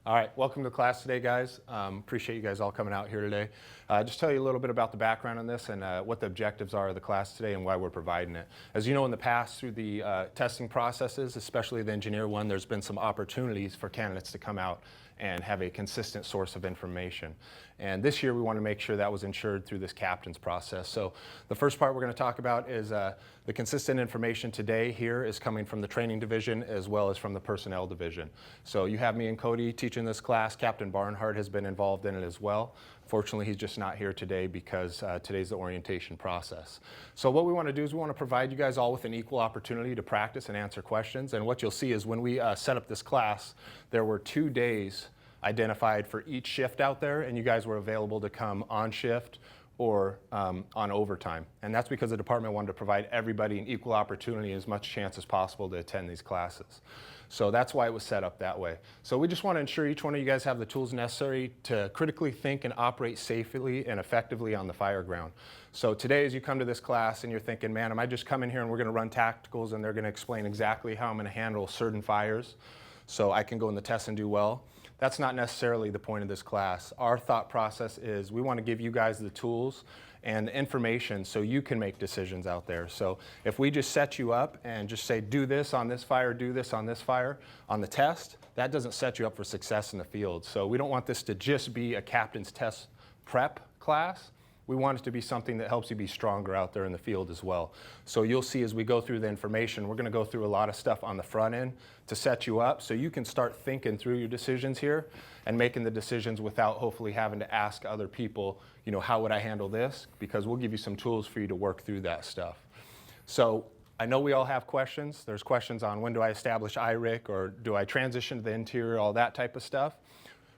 All right, welcome to class today, guys. Appreciate you guys all coming out here today. Just tell you a little bit about the background on this and what the objectives are of the class today and why we're providing it. As you know, in the past, through the testing processes, especially the engineer one, there's been some opportunities for candidates to come out and have a consistent source of information. And this year, we want to make sure that was ensured through this captain's process. So the first part we're going to talk about is the consistent information today here is coming from the training division as well as from the personnel division. So you have me and Cody teaching this class. Captain Barnhart has been involved in it as well. Fortunately, he's just not here today because today's the orientation process. So what we want to do is we want to provide you guys all with an equal opportunity to practice and answer questions. And what you'll see is when we set up this class, there were 2 days identified for each shift out there, and you guys were available to come on shift or on overtime. And that's because the department wanted to provide everybody an equal opportunity and as much chance as possible to attend these classes. So that's why it was set up that way. So we just want to ensure each one of you guys have the tools necessary to critically think and operate safely and effectively on the fire ground. So today, as you come to this class and you're thinking, man, am I just coming here and we're going to run tacticals and they're going to explain exactly how I'm going to handle certain fires so I can go in the test and do well? That's not necessarily the point of this class. Our thought process is we want to give you guys the tools and the information so you can make decisions out there. So if we just set you up and just say, do this on this fire, do this on this fire, on the test, that doesn't set you up for success in the field. So we don't want this to just be a captain's test prep class. We want it to be something that helps you be stronger out there in the field as well. So you'll see as we go through the information, we're going to go through a lot of stuff on the front end to set you up so you can start thinking through your decisions here and making the decisions without hopefully having to ask other people, you know, how would I handle this? Because we'll give you some tools for you to work through that stuff. So I know we all have questions. There's questions on when do I establish IRIC or do I transition to the interior, all that type of stuff.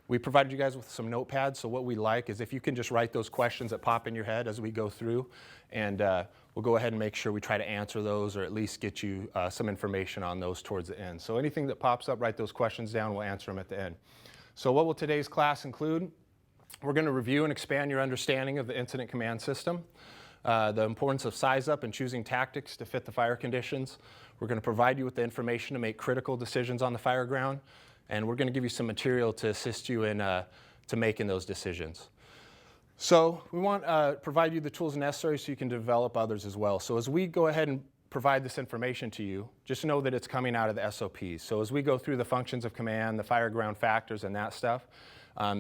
We provided you guys with some notepads, so what we like is if you can just write those questions that pop in your head as we go through, and we'll go ahead and make sure we try to answer those or at least get you some information on those towards the end. So anything that pops up, write those questions down, we'll answer them at the end. So what will today's class include? We're going to review and expand your understanding of the incident command system, the importance of size up and choosing tactics to fit the fire conditions. We're going to provide you with the information to make critical decisions on the fire ground. And we're going to give you some material to assist you in to making those decisions. So we want to provide you the tools necessary so you can develop others as well. So as we go ahead and provide this information to you, just know that it's coming out of the SOPs. So as we go through the functions of command, the fire ground factors and that stuff,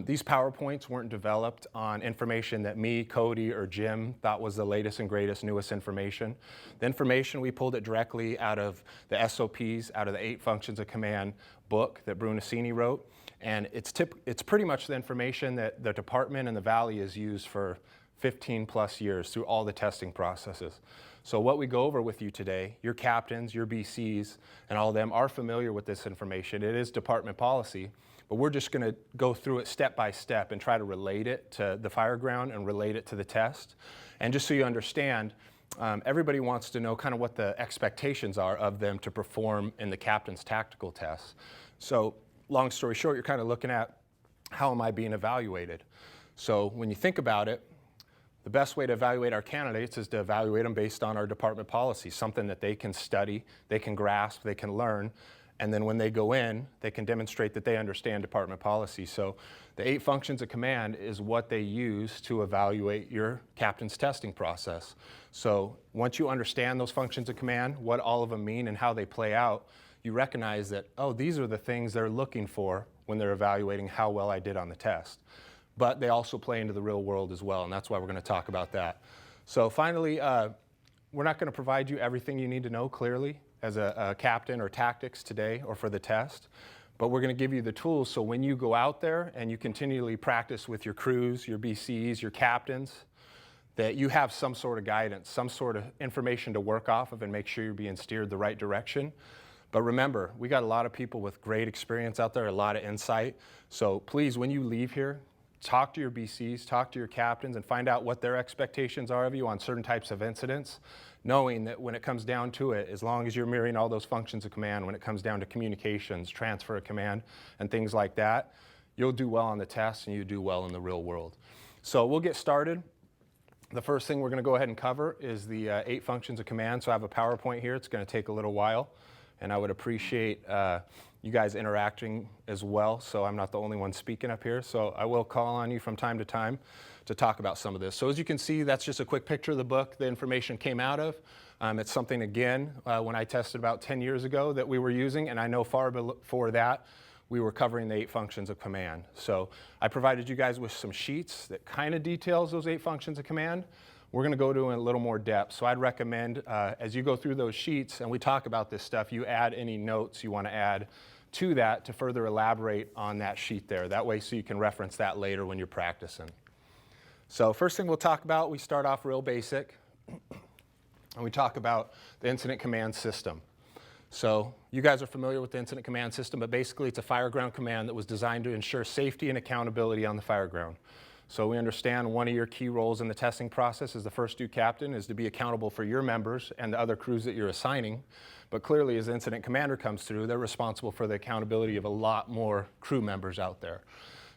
these PowerPoints weren't developed on information that me, Cody, or Jim thought was the latest and greatest, newest information. The information, we pulled it directly out of the SOPs, out of the 8 functions of command book that Brunacini wrote. And it's pretty much the information that the department and the Valley has used for 15 plus years through all the testing processes. So what we go over with you today, your captains, your BCs, and all of them are familiar with this information. It is department policy. But we're just going to go through it step by step and try to relate it to the fire ground and relate it to the test. And just so you understand, everybody wants to know kind of what the expectations are of them to perform in the captain's tactical tests. So long story short, you're kind of looking at how am I being evaluated? So when you think about it, the best way to evaluate our candidates is to evaluate them based on our department policy, something that they can study, they can grasp, they can learn. And then when they go in, they can demonstrate that they understand department policy. So the 8 functions of command is what they use to evaluate your captain's testing process. So once you understand those functions of command, what all of them mean and how they play out, you recognize that, oh, these are the things they're looking for when they're evaluating how well I did on the test. But they also play into the real world as well, and that's why we're going to talk about that. So finally, we're not going to provide you everything you need to know clearly as a captain or tactics today or for the test, but we're going to give you the tools so when you go out there and you continually practice with your crews, your BCs, your captains, that you have some sort of guidance, some sort of information to work off of and make sure you're being steered the right direction. But remember, we got a lot of people with great experience out there, a lot of insight. So please, when you leave here, talk to your BCs, talk to your captains, and find out what their expectations are of you on certain types of incidents, knowing that when it comes down to it, as long as you're mirroring all those functions of command, when it comes down to communications, transfer of command, and things like that, you'll do well on the test and you do well in the real world. So we'll get started. The first thing we're going to go ahead and cover is the 8 functions of command. So I have a PowerPoint here. It's going to take a little while, and I would appreciate you guys interacting as well, so I'm not the only one speaking up here. So I will call on you from time to time to talk about some of this. So as you can see, that's just a quick picture of the book the information came out of. It's something, again, when I tested about 10 years ago that we were using, and I know far before that, we were covering the 8 functions of command. So I provided you guys with some sheets that kind of details those 8 functions of command. We're going to go to in a little more depth. So I'd recommend as you go through those sheets and we talk about this stuff, you add any notes you want to add to that to further elaborate on that sheet there. That way so you can reference that later when you're practicing. So first thing we'll talk about, we start off real basic and we talk about the incident command system. So you guys are familiar with the incident command system, but basically it's a fireground command that was designed to ensure safety and accountability on the fireground. So we understand one of your key roles in the testing process as the first due captain is to be accountable for your members and the other crews that you're assigning. But clearly as the incident commander comes through, they're responsible for the accountability of a lot more crew members out there.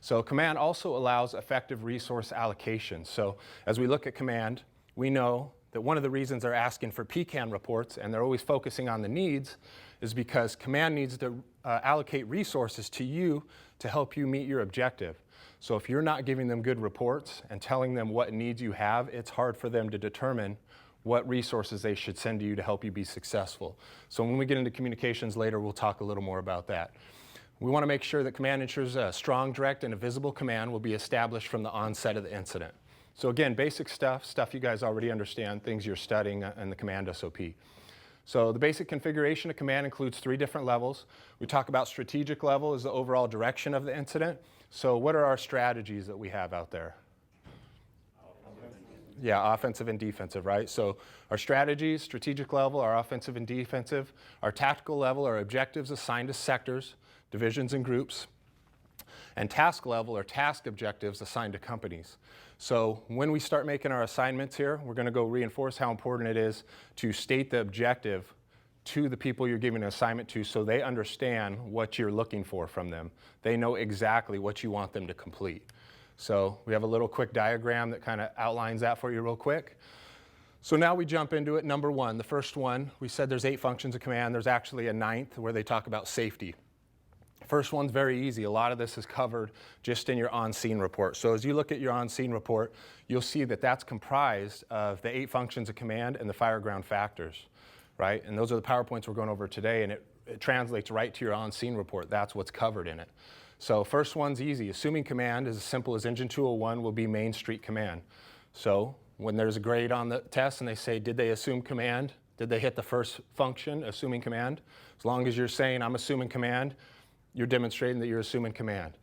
So command also allows effective resource allocation. So as we look at command, we know that one of the reasons they're asking for PCAN reports and they're always focusing on the needs is because command needs to allocate resources to you to help you meet your objective. So if you're not giving them good reports and telling them what needs you have, it's hard for them to determine what resources they should send to you to help you be successful. So when we get into communications later, we'll talk a little more about that. We want to make sure that command ensures a strong, direct, and a visible command will be established from the onset of the incident. So again, basic stuff you guys already understand, things you're studying in the command SOP. So the basic configuration of command includes 3 different levels. We talk about strategic level as the overall direction of the incident. So what are our strategies that we have out there? Yeah, offensive and defensive, right? So our strategies, strategic level, our offensive and defensive. Our tactical level are objectives assigned to sectors, divisions, and groups. And task level are task objectives assigned to companies. So when we start making our assignments here, we're going to go reinforce how important it is to state the objective to the people you're giving an assignment to so they understand what you're looking for from them. They know exactly what you want them to complete. So we have a little quick diagram that kind of outlines that for you real quick. So now we jump into it. Number 1, the first one, we said there's 8 functions of command. There's actually a 9th where they talk about safety. First one's very easy. A lot of this is covered just in your on-scene report. So as you look at your on-scene report, you'll see that that's comprised of the 8 functions of command and the fireground factors, right? And those are the PowerPoints we're going over today, and it translates right to your on-scene report. That's what's covered in it. So first one's easy. Assuming command is as simple as Engine 201 will be Main Street Command. So when there's a grade on the test and they say, did they assume command? Did they hit the first function, assuming command? As long as you're saying, I'm assuming command, you're demonstrating that you're assuming command.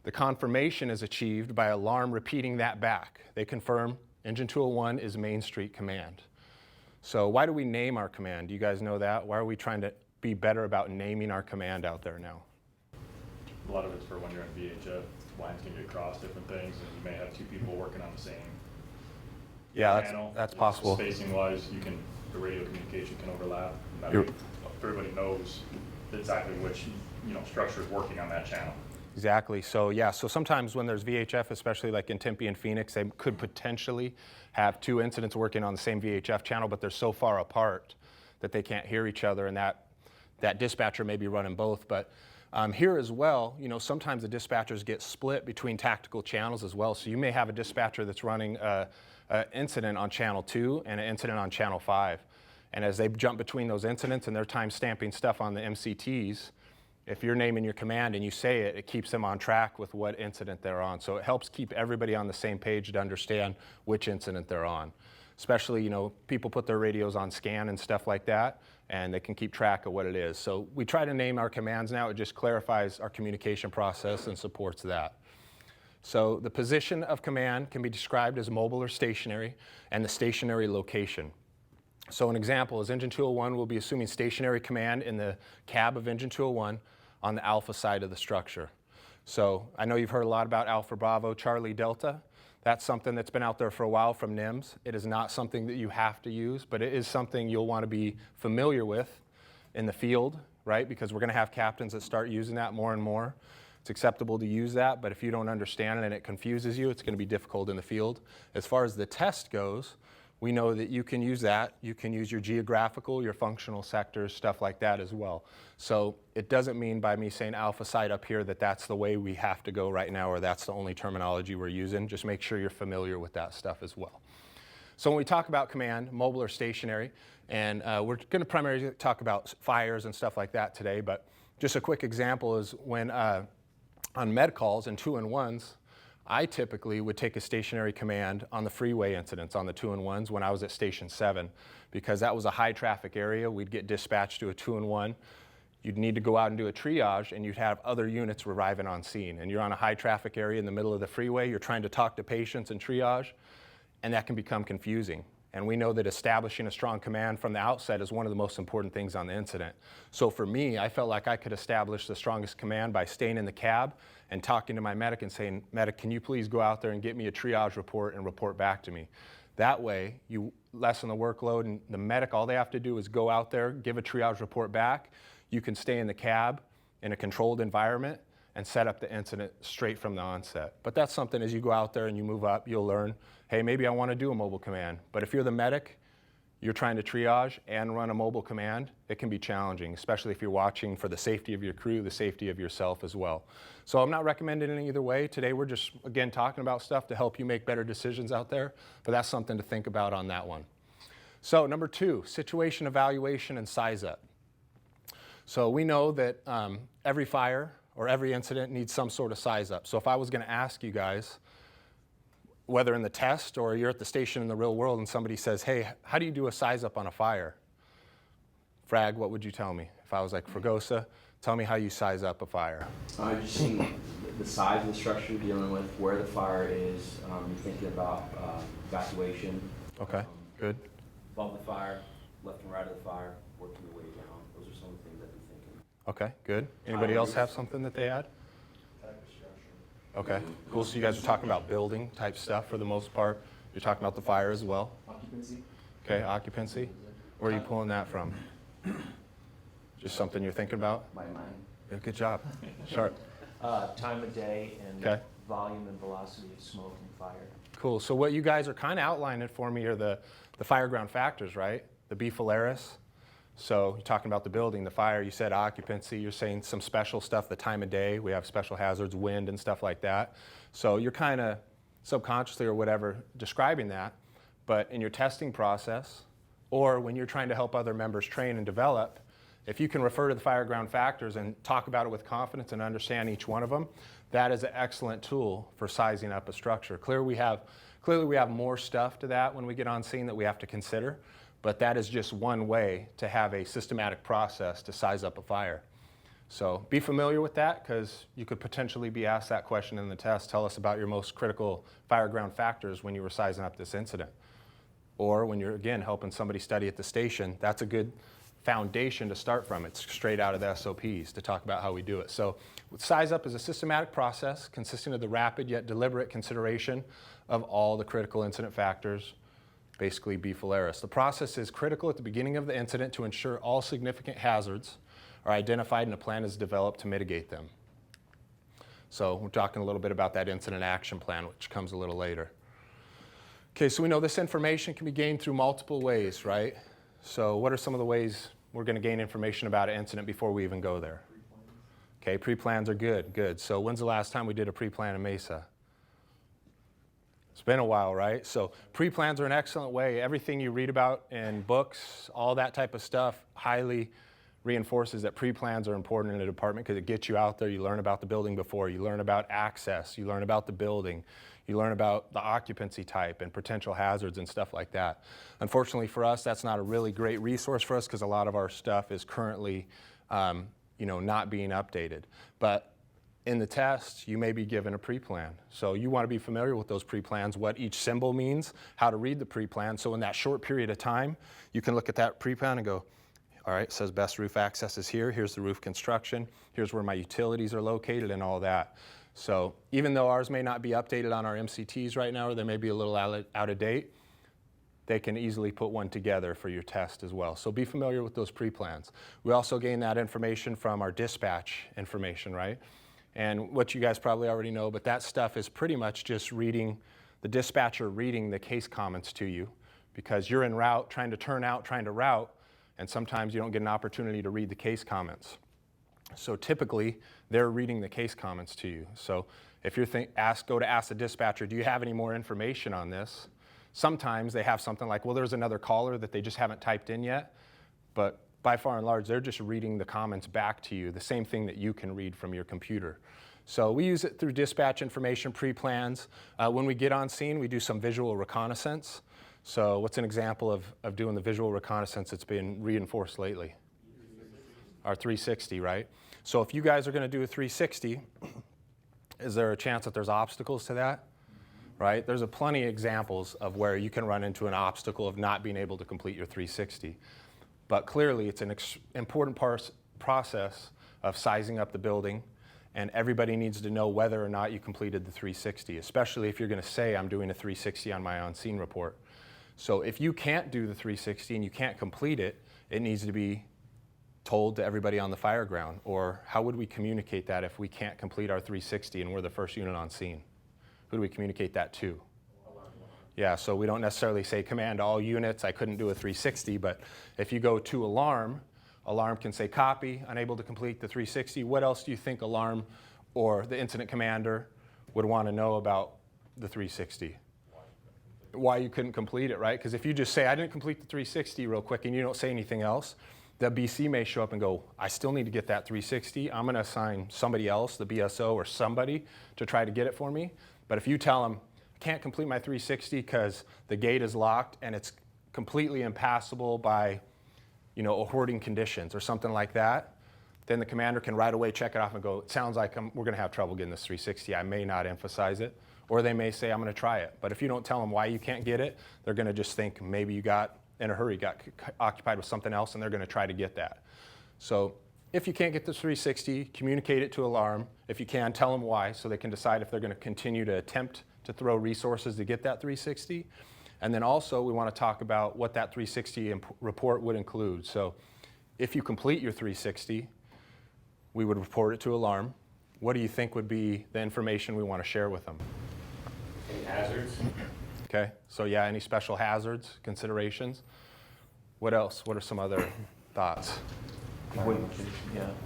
The confirmation is achieved by alarm repeating that back. They confirm Engine 201 is Main Street Command. So why do we name our command? Do you guys know that? Why are we trying to be better about naming our command out there now? A lot of it's for when you're in VHF, lines can get crossed, different things, and you may have 2 people working on the same channel. That's possible. Spacing-wise, the radio communication can overlap. That way everybody knows exactly which structure is working on that channel. Exactly. So yeah, so sometimes when there's VHF, especially like in Tempe and Phoenix, they could potentially have 2 incidents working on the same VHF channel, but they're so far apart that they can't hear each other, and that dispatcher may be running both. But here as well, sometimes the dispatchers get split between tactical channels as well. So you may have a dispatcher that's running an incident on channel 2 and an incident on channel 5. And as they jump between those incidents and they're time stamping stuff on the MCTs, if you're naming your command and you say it, it keeps them on track with what incident they're on. So it helps keep everybody on the same page to understand which incident they're on. Especially, people put their radios on scan and stuff like that, and they can keep track of what it is. So we try to name our commands now. It just clarifies our communication process and supports that. So the position of command can be described as mobile or stationary, and the stationary location. So an example is Engine 201 will be assuming stationary command in the cab of Engine 201 on the alpha side of the structure. So I know you've heard a lot about Alpha Bravo, Charlie Delta. That's something that's been out there for a while from NIMS. It is not something that you have to use, but it is something you'll want to be familiar with in the field, right? Because we're going to have captains that start using that more and more. It's acceptable to use that, but if you don't understand it and it confuses you, it's going to be difficult in the field. As far as the test goes, we know that you can use that. You can use your geographical, your functional sectors, stuff like that as well. So it doesn't mean by me saying alpha site up here that that's the way we have to go right now or that's the only terminology we're using. Just make sure you're familiar with that stuff as well. So when we talk about command, mobile or stationary, and we're going to primarily talk about fires and stuff like that today, but just a quick example is when on med calls and 2-in-1s, I typically would take a stationary command on the freeway incidents on the 2-in-1s when I was at Station 7, because that was a high traffic area. We'd get dispatched to a 2-in-1. You'd need to go out and do a triage, and you'd have other units arriving on scene. And you're on a high traffic area in the middle of the freeway. You're trying to talk to patients and triage, and that can become confusing. And we know that establishing a strong command from the outset is one of the most important things on the incident. So for me, I felt like I could establish the strongest command by staying in the cab and talking to my medic and saying, medic, can you please go out there and get me a triage report and report back to me? That way, you lessen the workload, and the medic, all they have to do is go out there, give a triage report back. You can stay in the cab in a controlled environment and set up the incident straight from the onset. But that's something as you go out there and you move up, you'll learn, hey, maybe I want to do a mobile command. But if you're the medic, you're trying to triage and run a mobile command, it can be challenging, especially if you're watching for the safety of your crew, the safety of yourself as well. So I'm not recommending it either way. Today we're just, again, talking about stuff to help you make better decisions out there, but that's something to think about on that one. So number 2, situation evaluation and size up. So we know that every fire or every incident needs some sort of size up. So if I was going to ask you guys, whether in the test or you're at the station in the real world and somebody says, hey, how do you do a size up on a fire? Frag, what would you tell me? If I was like, Fregosa, tell me how you size up a fire. Just seeing the size of the structure you're dealing with, where the fire is, you're thinking about evacuation. Okay, good. Above the fire, left and right of the fire, working your way down. Those are some of the things I've been thinking. Okay, good. Anybody else have something that they add? Okay, cool. So you guys are talking about building type stuff for the most part. You're talking about the fire as well. Occupancy. Okay, occupancy. Where are you pulling that from? Just something you're thinking about? My mind. Yeah, good job. Sharp. Time of day and Okay. volume and velocity of smoke and fire. Cool. So what you guys are kind of outlining for me are the fire ground factors, right? The B Polaris. So you're talking about the building, the fire, you said occupancy, you're saying some special stuff, the time of day, we have special hazards, wind and stuff like that. So you're kind of subconsciously or whatever describing that, but in your testing process or when you're trying to help other members train and develop, if you can refer to the fire ground factors and talk about it with confidence and understand each one of them, that is an excellent tool for sizing up a structure. Clearly we have more stuff to that when we get on scene that we have to consider. But that is just one way to have a systematic process to size up a fire. So be familiar with that because you could potentially be asked that question in the test. Tell us about your most critical fire ground factors when you were sizing up this incident. Or when you're, again, helping somebody study at the station, that's a good foundation to start from. It's straight out of the SOPs to talk about how we do it. So size up is a systematic process consisting of the rapid yet deliberate consideration of all the critical incident factors, basically B Polaris. The process is critical at the beginning of the incident to ensure all significant hazards are identified and a plan is developed to mitigate them. So we're talking a little bit about that incident action plan, which comes a little later. Okay, so we know this information can be gained through multiple ways, right? So what are some of the ways we're going to gain information about an incident before we even go there? Okay, pre-plans are good. So when's the last time we did a pre-plan in Mesa? It's been a while, right? So pre-plans are an excellent way. Everything you read about in books, all that type of stuff, highly reinforces that pre-plans are important in a department because it gets you out there. You learn about the building before. You learn about access. You learn about the building. You learn about the occupancy type and potential hazards and stuff like that. Unfortunately for us, that's not a really great resource for us because a lot of our stuff is currently not being updated. But in the test, you may be given a pre-plan. So you want to be familiar with those pre-plans, what each symbol means, how to read the pre-plan. So in that short period of time, you can look at that pre-plan and go, all right, it says best roof access is here. Here's the roof construction. Here's where my utilities are located and all that. So even though ours may not be updated on our MCTs right now, or they may be a little out of date, they can easily put one together for your test as well. So be familiar with those pre-plans. We also gain that information from our dispatch information, right? And what you guys probably already know, but that stuff is pretty much just reading, the dispatcher reading the case comments to you because you're en route, trying to turn out, trying to route, and sometimes you don't get an opportunity to read the case comments. So typically, they're reading the case comments to you. So if you're go to ask the dispatcher, do you have any more information on this? Sometimes they have something like, well, there's another caller that they just haven't typed in yet, but by far and large, they're just reading the comments back to you, the same thing that you can read from your computer. So we use it through dispatch information pre-plans. When we get on scene, we do some visual reconnaissance. So what's an example of doing the visual reconnaissance that's been reinforced lately? Our 360, right? So if you guys are going to do a 360, is there a chance that there's obstacles to that? Right? There's plenty of examples of where you can run into an obstacle of not being able to complete your 360. But clearly, it's an important process of sizing up the building, and everybody needs to know whether or not you completed the 360, especially if you're going to say, I'm doing a 360 on my on-scene report. So if you can't do the 360 and you can't complete it, it needs to be told to everybody on the fire ground. Or how would we communicate that if we can't complete our 360 and we're the first unit on scene? Who do we communicate that to? Yeah, so we don't necessarily say command all units, I couldn't do a 360, but if you go to alarm, alarm can say copy, unable to complete the 360. What else do you think alarm or the incident commander would want to know about the 360? Why you couldn't complete it, right? Because if you just say, I didn't complete the 360 real quick and you don't say anything else, the BC may show up and go, I still need to get that 360. I'm going to assign somebody else, the BSO or somebody, to try to get it for me. But if you tell them, I can't complete my 360 because the gate is locked and it's completely impassable by, hoarding conditions or something like that, then the commander can right away check it off and go, it sounds like we're going to have trouble getting this 360. I may not emphasize it. Or they may say, I'm going to try it. But if you don't tell them why you can't get it, they're going to just think maybe you got in a hurry, got occupied with something else, and they're going to try to get that. So if you can't get the 360, communicate it to alarm. If you can, tell them why so they can decide if they're going to continue to attempt to throw resources to get that 360. And then also we want to talk about what that 360 report would include. So if you complete your 360, we would report it to alarm. What do you think would be the information we want to share with them? Any hazards? Okay, so yeah, any special hazards, considerations? What else? What are some other thoughts?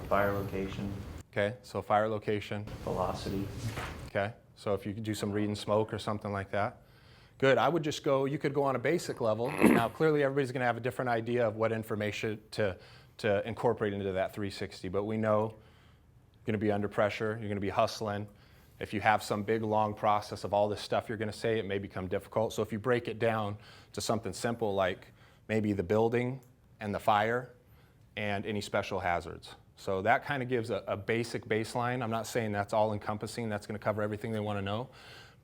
Fire location, Okay, so fire location. velocity. Okay, so if you could do some read and smoke or something like that. Good, I would just go, you could go on a basic level. Now clearly everybody's going to have a different idea of what information to incorporate into that 360, but we know you're going to be under pressure, you're going to be hustling. If you have some big long process of all this stuff you're going to say, it may become difficult. So if you break it down to something simple like maybe the building and the fire and any special hazards. So that kind of gives a basic baseline. I'm not saying that's all encompassing, that's going to cover everything they want to know.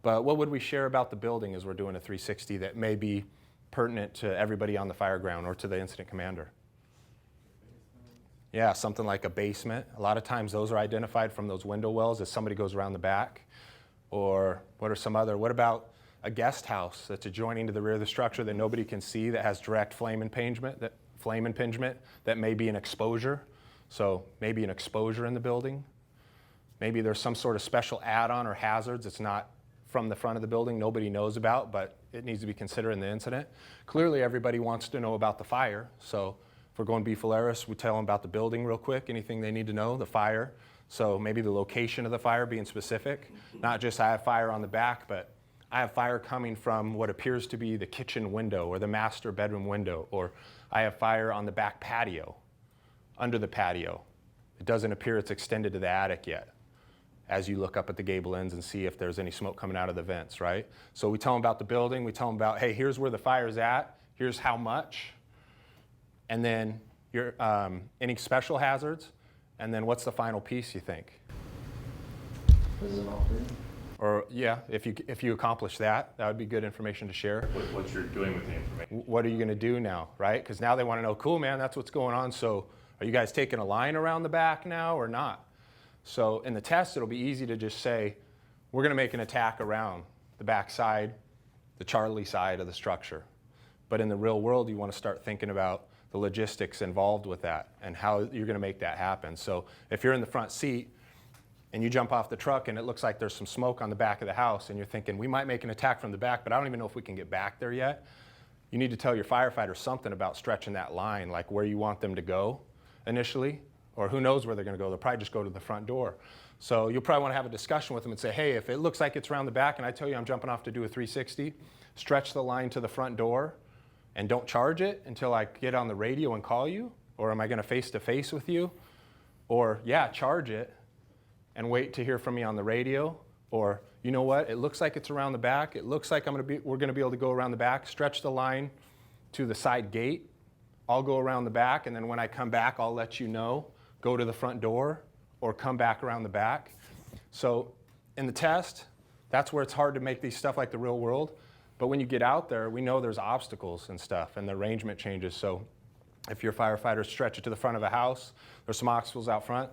But what would we share about the building as we're doing a 360 that may be pertinent to everybody on the fire ground or to the incident commander? Yeah, something like a basement. A lot of times those are identified from those window wells as somebody goes around the back. Or what about a guest house that's adjoining to the rear of the structure that nobody can see that has direct flame impingement that may be an exposure. So maybe an exposure in the building. Maybe there's some sort of special add-on or hazards that's not from the front of the building nobody knows about, but it needs to be considered in the incident. Clearly everybody wants to know about the fire, so if we're going Beefalaris, we tell them about the building real quick, anything they need to know, the fire. So maybe the location of the fire being specific, not just I have fire on the back, but I have fire coming from what appears to be the kitchen window or the master bedroom window, or I have fire on the back patio, under the patio. It doesn't appear it's extended to the attic yet, as you look up at the gable ends and see if there's any smoke coming out of the vents, right? So we tell them about the building, we tell them about, hey, here's where the fire's at, here's how much, and then any special hazards, and then what's the final piece you think? Or yeah, if you accomplish that, that would be good information to share. What you're doing with the information. What are you going to do now, right? Because now they want to know, cool, man, that's what's going on. So are you guys taking a line around the back now or not? So in the test, it'll be easy to just say, we're going to make an attack around the back side, the Charlie side of the structure. But in the real world, you want to start thinking about the logistics involved with that and how you're going to make that happen. So if you're in the front seat and you jump off the truck and it looks like there's some smoke on the back of the house and you're thinking, we might make an attack from the back, but I don't even know if we can get back there yet. you need to tell your firefighter something about stretching that line, like where you want them to go initially, or who knows where they're going to go. They'll probably just go to the front door. So you'll probably want to have a discussion with them and say, hey, if it looks like it's around the back and I tell you I'm jumping off to do a 360, stretch the line to the front door and don't charge it until I get on the radio and call you, or am I going to face-to-face with you? Or, yeah, charge it and wait to hear from me on the radio. Or, you know what, it looks like it's around the back. It looks like we're going to be able to go around the back. Stretch the line to the side gate. I'll go around the back, and then when I come back, I'll let you know. Go to the front door or come back around the back. So in the test, that's where it's hard to make these stuff like the real world. But when you get out there, we know there's obstacles and stuff, and the arrangement changes. So if your firefighters stretch it to the front of a house, there's some obstacles out front.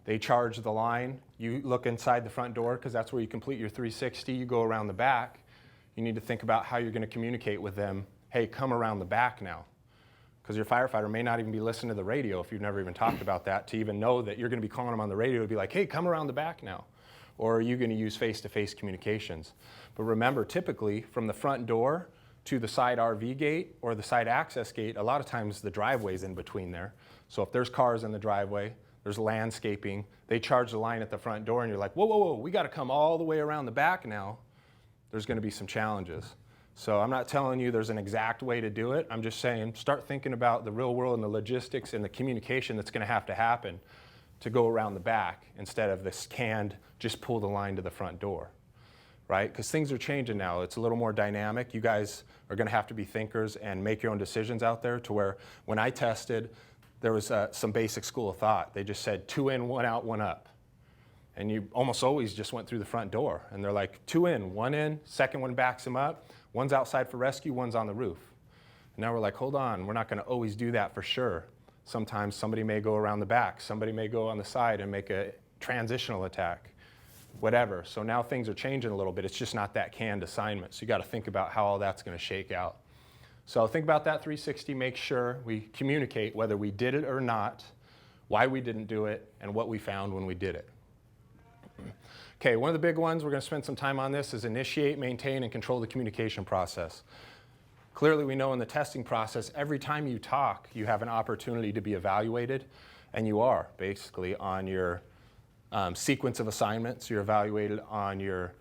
They charge the line. You look inside the front door because that's where you complete your 360. You go around the back. You need to think about how you're going to communicate with them. Hey, come around the back now. Because your firefighter may not even be listening to the radio if you've never even talked about that, to even know that you're going to be calling them on the radio to be like, hey, come around the back now. Or are you going to use face-to-face communications? But remember, typically from the front door to the side RV gate or the side access gate, a lot of times the driveway's in between there. So if there's cars in the driveway, there's landscaping, they charge the line at the front door and you're like, whoa, whoa, whoa, we got to come all the way around the back now. There's going to be some challenges. So I'm not telling you there's an exact way to do it. I'm just saying start thinking about the real world and the logistics and the communication that's going to happen to go around the back instead of this canned, just pull the line to the front door, right? Because things are changing now. It's a little more dynamic. You guys are going to have to be thinkers and make your own decisions out there, to where when I tested, there was some basic school of thought. They just said 2 in, 1 out, 1 up. And you almost always just went through the front door. And they're like 2 in, 1 in, second one backs them up. One's outside for rescue, one's on the roof. And now we're like, hold on, we're not going to always do that for sure. Sometimes somebody may go around the back. Somebody may go on the side and make a transitional attack, whatever. So now things are changing a little bit. It's just not that canned assignment. So you got to think about how all that's going to shake out. So think about that 360. Make sure we communicate whether we did it or not, why we didn't do it, and what we found when we did it. Okay, one of the big ones, we're going to spend some time on this, is initiate, maintain, and control the communication process. Clearly, we know in the testing process, every time you talk, you have an opportunity to be evaluated, and you are, basically, on your sequence of assignments. You're evaluated on your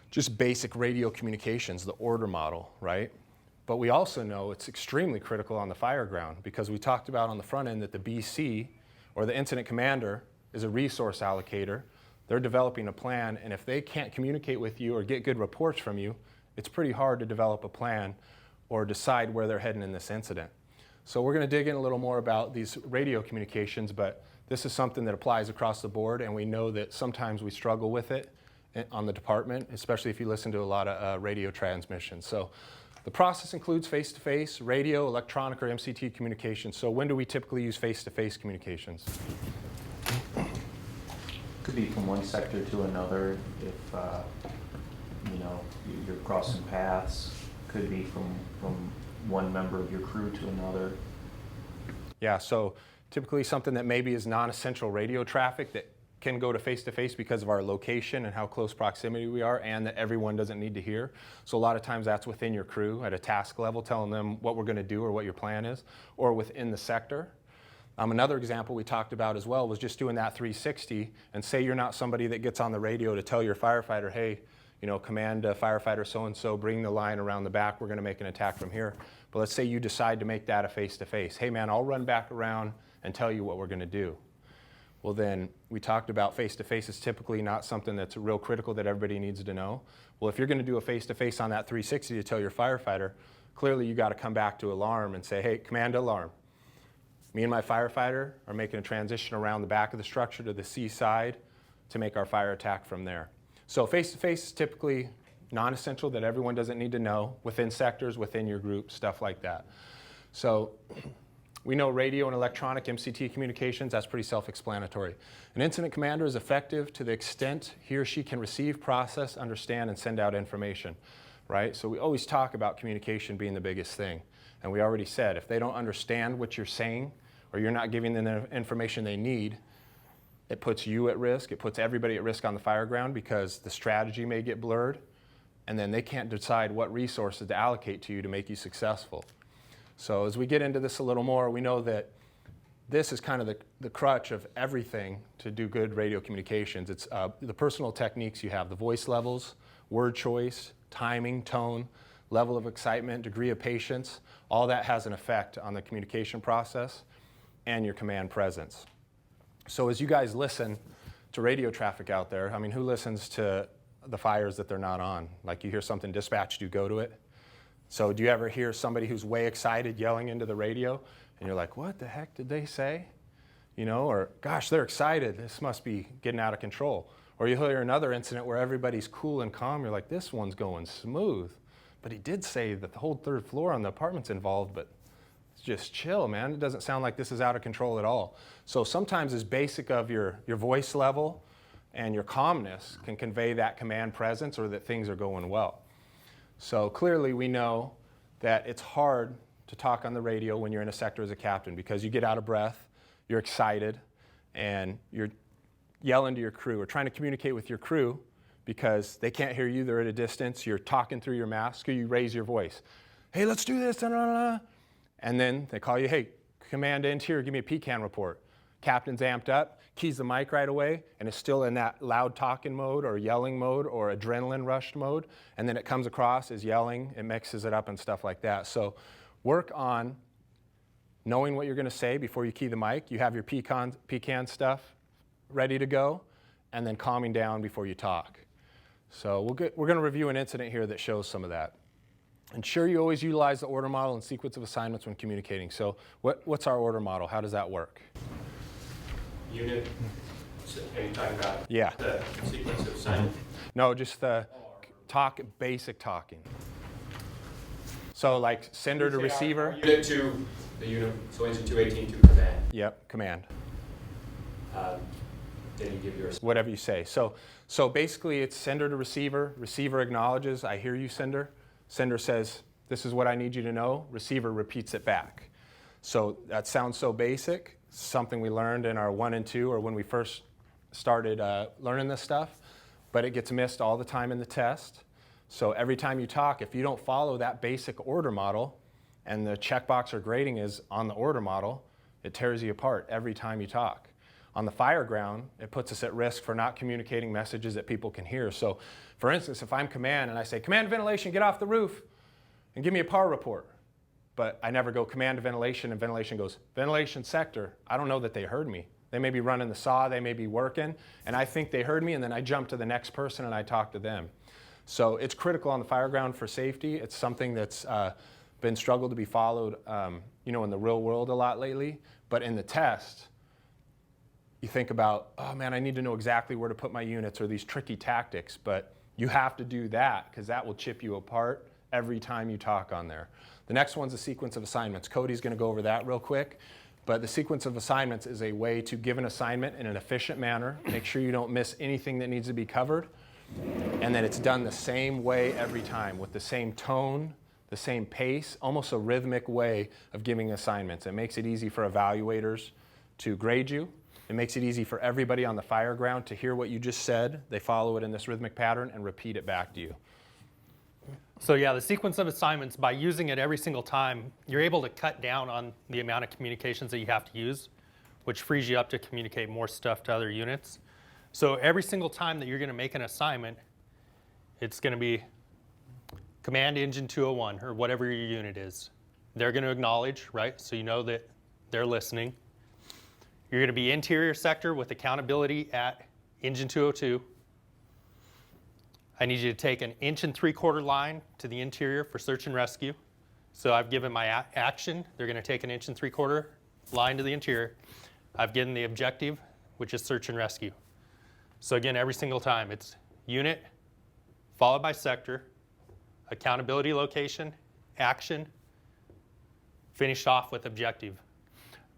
just basic radio communications, the order model, right? But we also know it's extremely critical on the fire ground, because we talked about on the front end that the BC, or the incident commander, is a resource allocator. They're developing a plan, and if they can't communicate with you or get good reports from you, it's pretty hard to develop a plan or decide where they're heading in this incident. So we're going to dig in a little more about these radio communications, but this is something that applies across the board, and we know that sometimes we struggle with it on the department, especially if you listen to a lot of radio transmissions. So the process includes face-to-face, radio, electronic, or MCT communications. So when do we typically use face-to-face communications? Could be from one sector to another if, you're crossing paths. Could be from one member of your crew to another. Yeah, so typically something that maybe is non-essential radio traffic that can go to face-to-face because of our location and how close proximity we are, and that everyone doesn't need to hear. So a lot of times that's within your crew at a task level, telling them what we're going to do or what your plan is, or within the sector. Another example we talked about as well was just doing that 360, and say you're not somebody that gets on the radio to tell your firefighter, hey, command firefighter so-and-so, bring the line around the back, we're going to make an attack from here. But let's say you decide to make that a face-to-face. Hey man, I'll run back around and tell you what we're going to do. Well then, we talked about face-to-face is typically not something that's real critical that everybody needs to know. Well, if you're going to do a face-to-face on that 360 to tell your firefighter, clearly you got to come back to alarm and say, hey, command alarm. Me and my firefighter are making a transition around the back of the structure to the C side to make our fire attack from there. So face-to-face is typically non-essential, that everyone doesn't need to know, within sectors, within your group, stuff like that. So we know radio and electronic MCT communications, that's pretty self-explanatory. An incident commander is effective to the extent he or she can receive, process, understand, and send out information, right? So we always talk about communication being the biggest thing. And we already said, if they don't understand what you're saying, or you're not giving them the information they need, it puts you at risk. It puts everybody at risk on the fire ground, because the strategy may get blurred and then they can't decide what resources to allocate to you to make you successful. So as we get into this a little more, we know that this is kind of the crutch of everything to do good radio communications. It's the personal techniques you have, the voice levels, word choice, timing, tone, level of excitement, degree of patience. All that has an effect on the communication process and your command presence. So as you guys listen to radio traffic out there, I mean, who listens to the fires that they're not on? Like you hear something dispatched, you go to it. So do you ever hear somebody who's way excited yelling into the radio and you're like, what the heck did they say? You know, or gosh, they're excited. This must be getting out of control. Or you hear another incident where everybody's cool and calm. You're like, this one's going smooth. But he did say that the whole third floor on the apartment's involved, but it's just chill, man. It doesn't sound like this is out of control at all. So sometimes as basic of your voice level and your calmness can convey that command presence or that things are going well. So clearly we know that it's hard to talk on the radio when you're in a sector as a captain because you get out of breath, you're excited, and you're yelling to your crew or trying to communicate with your crew because they can't hear you, they're at a distance, you're talking through your mask, or you raise your voice. Hey, let's do this, and then they call you, hey, command interior, give me a pecan report. Captain's amped up, keys the mic right away, and is still in that loud talking mode or yelling mode or adrenaline rushed mode, and then it comes across as yelling, it mixes it up and stuff like that. So work on knowing what you're going to say before you key the mic. You have your pecan stuff ready to go, and then calming down before you talk. So we're going to review an incident here that shows some of that. Ensure you always utilize the order model and sequence of assignments when communicating. So what's our order model? How does that work? Unit, are you talking about Yeah. the sequence of assignment? No, just the basic talking. So like sender to receiver. Unit 2, the unit, so engine 218 to command. Yep, command. Then you give your Whatever you say. So basically it's sender to receiver. Receiver acknowledges, I hear you, sender. Sender says, this is what I need you to know. Receiver repeats it back. So that sounds so basic, something we learned in our 1 and 2 or when we first started learning this stuff, but it gets missed all the time in the test. So every time you talk, if you don't follow that basic order model and the checkbox or grading is on the order model, it tears you apart every time you talk. On the fire ground, it puts us at risk for not communicating messages that people can hear. So for instance, if I'm command and I say, command ventilation, get off the roof and give me a power report. But I never go command to ventilation and ventilation goes, ventilation sector. I don't know that they heard me. They may be running the saw, they may be working, and I think they heard me, and then I jump to the next person and I talk to them. So it's critical on the fire ground for safety. It's something that's been struggled to be followed in the real world a lot lately. But in the test, you think about, oh man, I need to know exactly where to put my units or these tricky tactics, but you have to do that because that will chip you apart every time you talk on there. The next one's a sequence of assignments. Cody's going to go over that real quick, but the sequence of assignments is a way to give an assignment in an efficient manner, make sure you don't miss anything that needs to be covered, and then it's done the same way every time with the same tone, the same pace, almost a rhythmic way of giving assignments. It makes it easy for evaluators to grade you. It makes it easy for everybody on the fire ground to hear what you just said. They follow it in this rhythmic pattern and repeat it back to you. So yeah, the sequence of assignments, by using it every single time, you're able to cut down on the amount of communications that you have to use, which frees you up to communicate more stuff to other units. So every single time that you're going to make an assignment, it's going to be command engine 201 or whatever your unit is. They're going to acknowledge, right? So you know that they're listening. You're going to be interior sector with accountability at engine 202. I need you to take an 1 3/4 line to the interior for search and rescue. So I've given my action. They're going to take an 1 3/4 line to the interior. I've given the objective, which is search and rescue. So again, every single time, it's unit, followed by sector, accountability location, action, finished off with objective.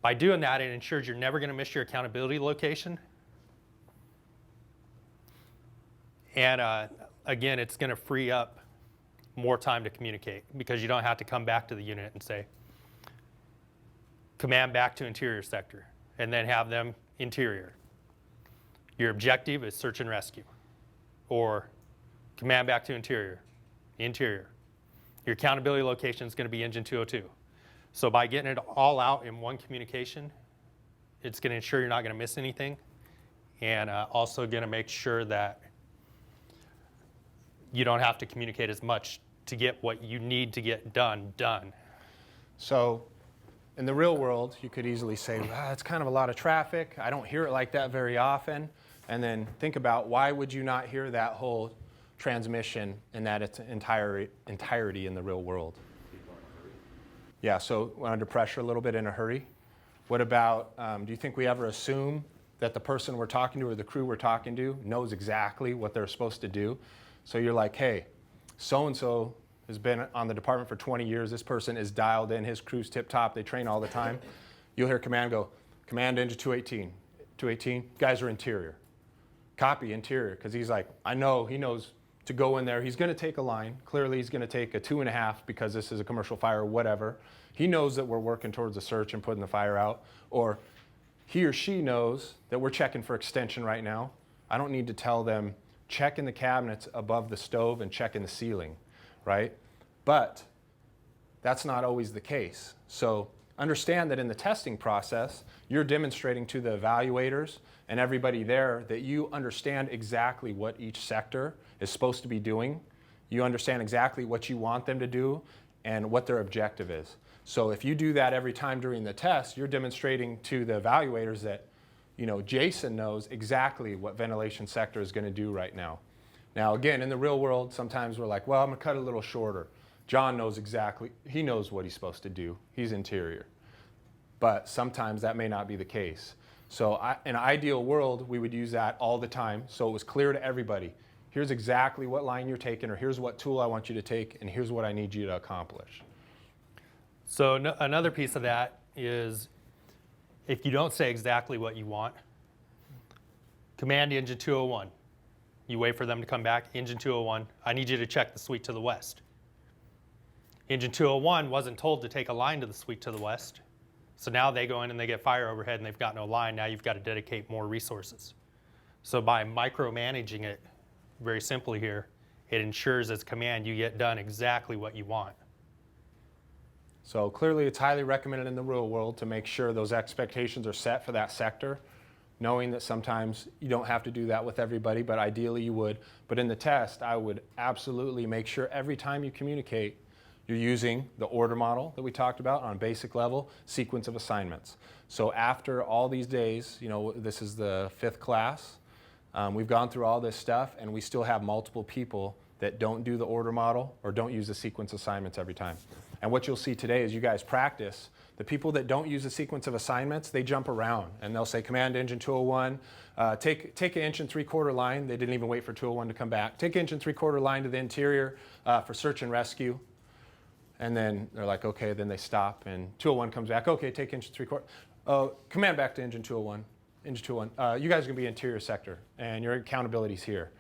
By doing that, it ensures you're never going to miss your accountability location. And again, it's going to free up more time to communicate because you don't have to come back to the unit and say, command back to interior sector, and then have them interior. Your objective is search and rescue, or command back to interior, interior. Your accountability location is going to be engine 202. So by getting it all out in one communication, it's going to ensure you're not going to miss anything, and also going to make sure that you don't have to communicate as much to get what you need to get done. So in the real world, you could easily say, it's kind of a lot of traffic. I don't hear it like that very often. And then think about, why would you not hear that whole transmission in that its entirety in the real world? Yeah, so we're under pressure a little bit, in a hurry. What about, do you think we ever assume that the person we're talking to or the crew we're talking to knows exactly what they're supposed to do? So you're like, hey, so-and-so has been on the department for 20 years. This person is dialed in. His crew's tip-top. They train all the time. You'll hear command go, command engine 218. 218, guys are interior. Copy interior, because he's like, I know, he knows to go in there. He's going to take a line. Clearly, he's going to take a 2.5 because this is a commercial fire or whatever. He knows that we're working towards a search and putting the fire out. Or he or she knows that we're checking for extension right now. I don't need to tell them, check in the cabinets above the stove and check in the ceiling, right? But that's not always the case. So understand that in the testing process, you're demonstrating to the evaluators and everybody there that you understand exactly what each sector is supposed to be doing. You understand exactly what you want them to do and what their objective is. So if you do that every time during the test, you're demonstrating to the evaluators that, Jason knows exactly what ventilation sector is going to do right now. Now, again, in the real world, sometimes we're like, well, I'm going to cut it a little shorter. John knows exactly, he knows what he's supposed to do. He's interior. But sometimes that may not be the case. So in an ideal world, we would use that all the time, so it was clear to everybody. Here's exactly what line you're taking, or here's what tool I want you to take, and here's what I need you to accomplish. So another piece of that is, if you don't say exactly what you want, command engine 201. You wait for them to come back. Engine 201, I need you to check the suite to the west. Engine 201 wasn't told to take a line to the suite to the west. So now they go in and they get fire overhead and they've got no line. Now you've got to dedicate more resources. So by micromanaging it, very simply here, it ensures as command you get done exactly what you want. So clearly it's highly recommended in the real world to make sure those expectations are set for that sector, knowing that sometimes you don't have to do that with everybody, but ideally you would. But in the test, I would absolutely make sure every time you communicate, you're using the order model that we talked about on basic level, sequence of assignments. So after all these days, this is the 5th class, we've gone through all this stuff and we still have multiple people that don't do the order model or don't use the sequence assignments every time. And what you'll see today is you guys practice. The people that don't use the sequence of assignments, they jump around and they'll say, command engine 201, take an inch and 3/4 line. They didn't even wait for 201 to come back. Take inch and 3/4 line to the interior for search and rescue. And then they're like, okay, then they stop and 201 comes back. Okay, take inch and 3/4. Command back to engine 201. Engine 201. You guys are gonna be interior sector and your accountability's here.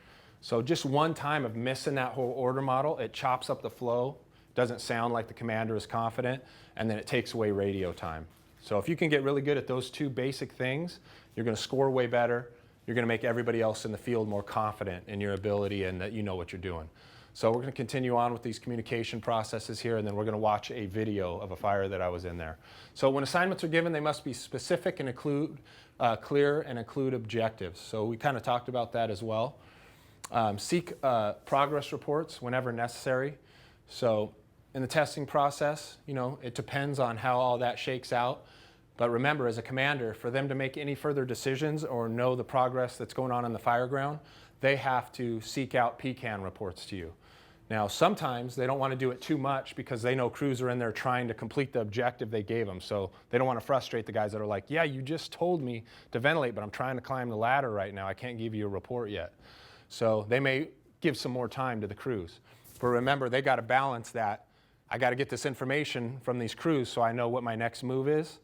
So just one time of missing that whole order model, it chops up the flow, doesn't sound like the commander is confident, and then it takes away radio time. So if you can get really good at those two basic things, you're gonna score way better. You're gonna make everybody else in the field more confident in your ability and that you know what you're doing. So we're going to continue on with these communication processes here, and then we're going to watch a video of a fire that I was in there. So when assignments are given, they must be specific and include clear and include objectives. So we kind of talked about that as well. Seek progress reports whenever necessary. So in the testing process, it depends on how all that shakes out. But remember, as a commander, for them to make any further decisions or know the progress that's going on the fire ground, they have to seek out PCAN reports to you. Now, sometimes they don't want to do it too much because they know crews are in there trying to complete the objective they gave them. So they don't want to frustrate the guys that are like, yeah, you just told me to ventilate, but I'm trying to climb the ladder right now. I can't give you a report yet. So they may give some more time to the crews. But remember, they got to balance that. I got to get this information from these crews so I know what my next move is.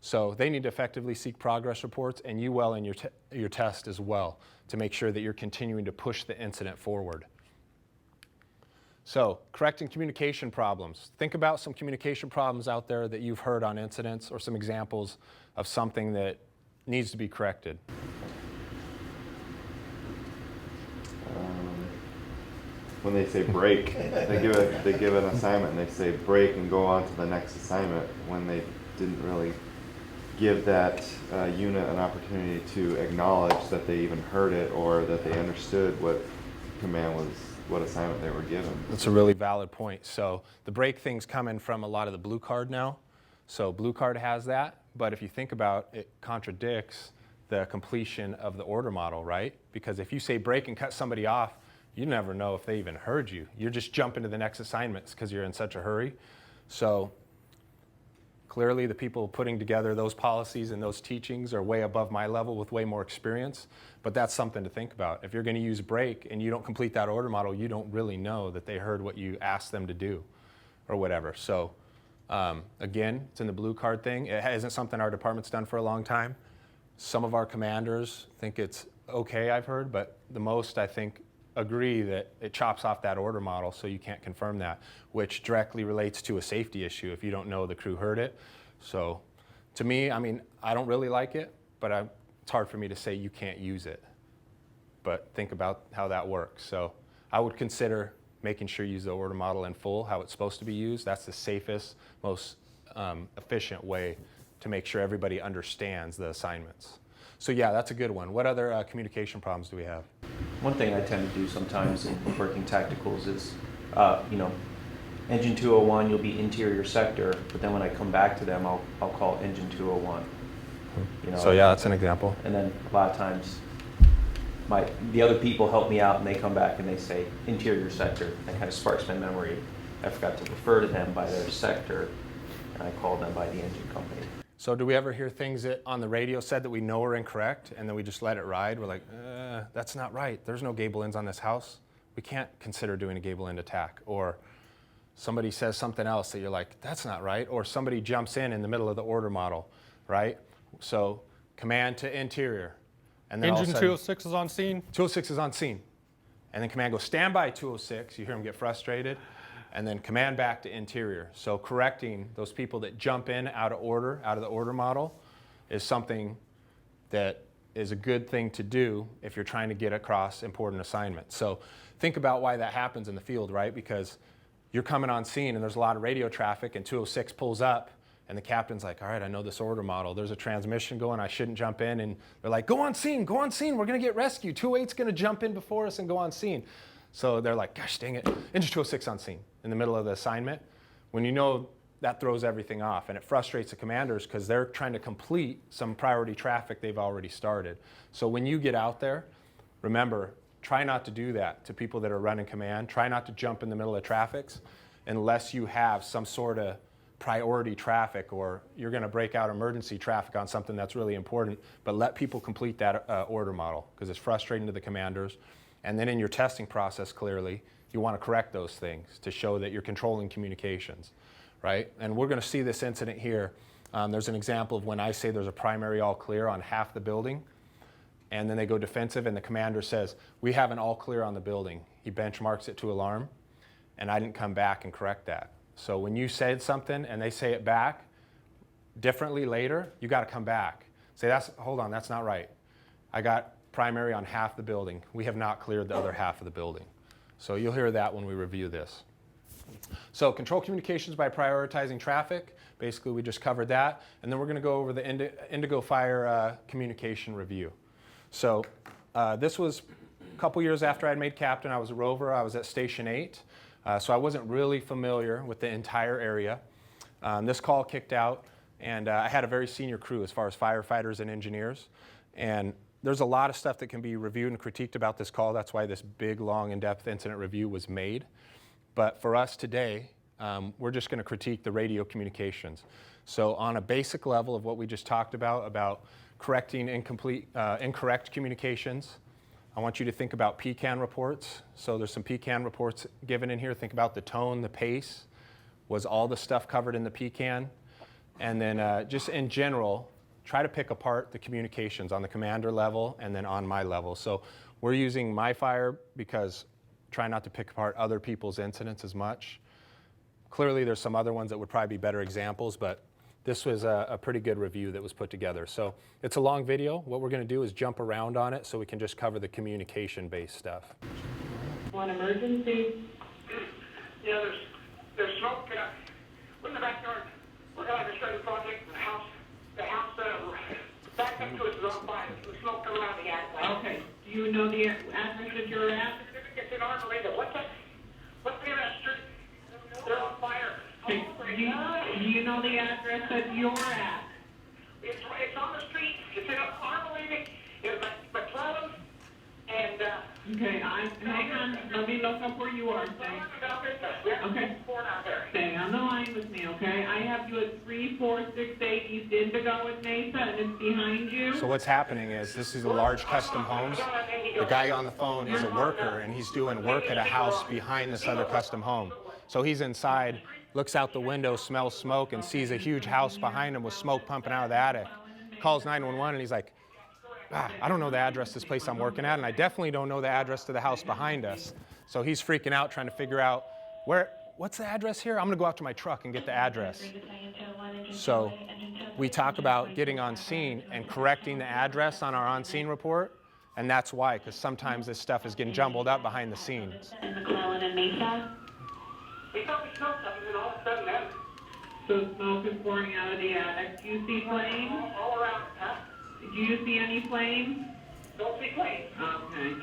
So they need to effectively seek progress reports, and you well in your test as well to make sure that you're continuing to push the incident forward. So, correcting communication problems. Think about some communication problems out there that you've heard on incidents or some examples of something that needs to be corrected. when they say break, they give an assignment and they say break and go on to the next assignment when they didn't really give that unit an opportunity to acknowledge that they even heard it or that they understood what command was, what assignment they were given. That's a really valid point. So the break thing's coming from a lot of the blue card now. So blue card has that, but if you think about it, contradicts the completion of the order model, right? Because if you say break and cut somebody off, you never know if they even heard you. You're just jumping to the next assignments because you're in such a hurry. So clearly the people putting together those policies and those teachings are way above my level with way more experience, but that's something to think about. If you're going to use break and you don't complete that order model, you don't really know that they heard what you asked them to do or whatever. So again, it's in the blue card thing. It isn't something our department's done for a long time. Some of our commanders think it's okay, I've heard, but the most, I think, agree that it chops off that order model, so you can't confirm that, which directly relates to a safety issue if you don't know the crew heard it. So to me, I mean, I don't really like it, but it's hard for me to say you can't use it. But think about how that works. So I would consider making sure you use the order model in full, how it's supposed to be used. That's the safest, most efficient way to make sure everybody understands the assignments. So yeah, that's a good one. What other communication problems do we have? One thing I tend to do sometimes in working tacticals is, engine 201, you'll be interior sector, but then when I come back to them, I'll call engine 201. So yeah, that's an example. And then a lot of times, the other people help me out and they come back and they say interior sector. That kind of sparks my memory. I forgot to refer to them by their sector, and I call them by the engine company. So do we ever hear things that on the radio said that we know are incorrect and then we just let it ride? We're like, that's not right. There's no gable ends on this house. We can't consider doing a gable end attack. Or somebody says something else that you're like, that's not right. Or somebody jumps in the middle of the order model, right? So command to interior. And then all of a Engine sudden, 206 is on scene. 206 is on scene. And then command goes, stand by 206. You hear them get frustrated. And then command back to interior. So correcting those people that jump in out of order, out of the order model, is something that is a good thing to do if you're trying to get across important assignments. So think about why that happens in the field, right? Because you're coming on scene and there's a lot of radio traffic and 206 pulls up and the captain's like, all right, I know this order model. There's a transmission going, I shouldn't jump in. And they're like, go on scene, we're gonna get rescued. 208's gonna jump in before us and go on scene. So they're like, gosh dang it, engine 206 on scene in the middle of the assignment. When you know, that throws everything off and it frustrates the commanders because they're trying to complete some priority traffic they've already started. So when you get out there, remember, try not to do that to people that are running command. Try not to jump in the middle of traffics unless you have some sort of priority traffic or you're going to break out emergency traffic on something that's really important, but let people complete that order model because it's frustrating to the commanders. And then in your testing process, clearly, you want to correct those things to show that you're controlling communications, right? And we're going to see this incident here. There's an example of when I say there's a primary all clear on half the building, and then they go defensive, and the commander says, we have an all clear on the building. He benchmarks it to alarm, and I didn't come back and correct that. So when you said something and they say it back differently later, you got to come back. Say, hold on, that's not right. I got primary on half the building. We have not cleared the other half of the building. So you'll hear that when we review this. So control communications by prioritizing traffic. Basically, we just covered that. And then we're going to go over the Indigo Fire communication review. So this was a couple years after I had made captain. I was a rover. I was at Station 8. So I wasn't really familiar with the entire area. This call kicked out, and I had a very senior crew as far as firefighters and engineers. And there's a lot of stuff that can be reviewed and critiqued about this call. That's why this big, long, in-depth incident review was made. But for us today, we're just going to critique the radio communications. So on a basic level of what we just talked about correcting incorrect communications, I want you to think about PCAN reports. So there's some PCAN reports given in here. Think about the tone, the pace. Was all the stuff covered in the PCAN? And then just in general, try to pick apart the communications on the commander level and then on my level. So we're using my fire because try not to pick apart other people's incidents as much. Clearly there's some other ones that would probably be better examples, but this was a pretty good review that was put together. So it's a long video. What we're going to do is jump around on it so we can just cover the communication-based stuff. 1 emergency. Yeah, there's smoke in the backyard. We're gonna have a study project in the house back up to us is on fire. There's smoke coming out of the attic. Okay, do you know the address that you're at? It's in Arboleda. What's the name of that street? They're on fire. Okay, do you know the address that you're at? It's on the street. It's in Arboleda. It's McClellan and Okay, hang on, let me look up where you are, stay. Okay. Stay on the line with me, okay? I have you at 3468 East Indigo at Mesa, and it's behind you. So what's happening is this is a large custom homes. The guy on the phone is a worker, and he's doing work at a house behind this other custom home. So he's inside, looks out the window, smells smoke, and sees a huge house behind him with smoke pumping out of the attic. Calls 911, and he's like, I don't know the address to this place I'm working at, and I definitely don't know the address to the house behind us. So he's freaking out, trying to figure out what's the address here? I'm gonna go out to my truck and get the address. So we talk about getting on scene and correcting the address on our on-scene report, and that's why, because sometimes this stuff is getting jumbled up behind the scenes. And McClellan and Mesa. we thought we smelled something, and all of a sudden, then, So smoke is pouring out of the attic. Do you see flames? all around, huh? Do you see any flames? Don't see flames. Okay.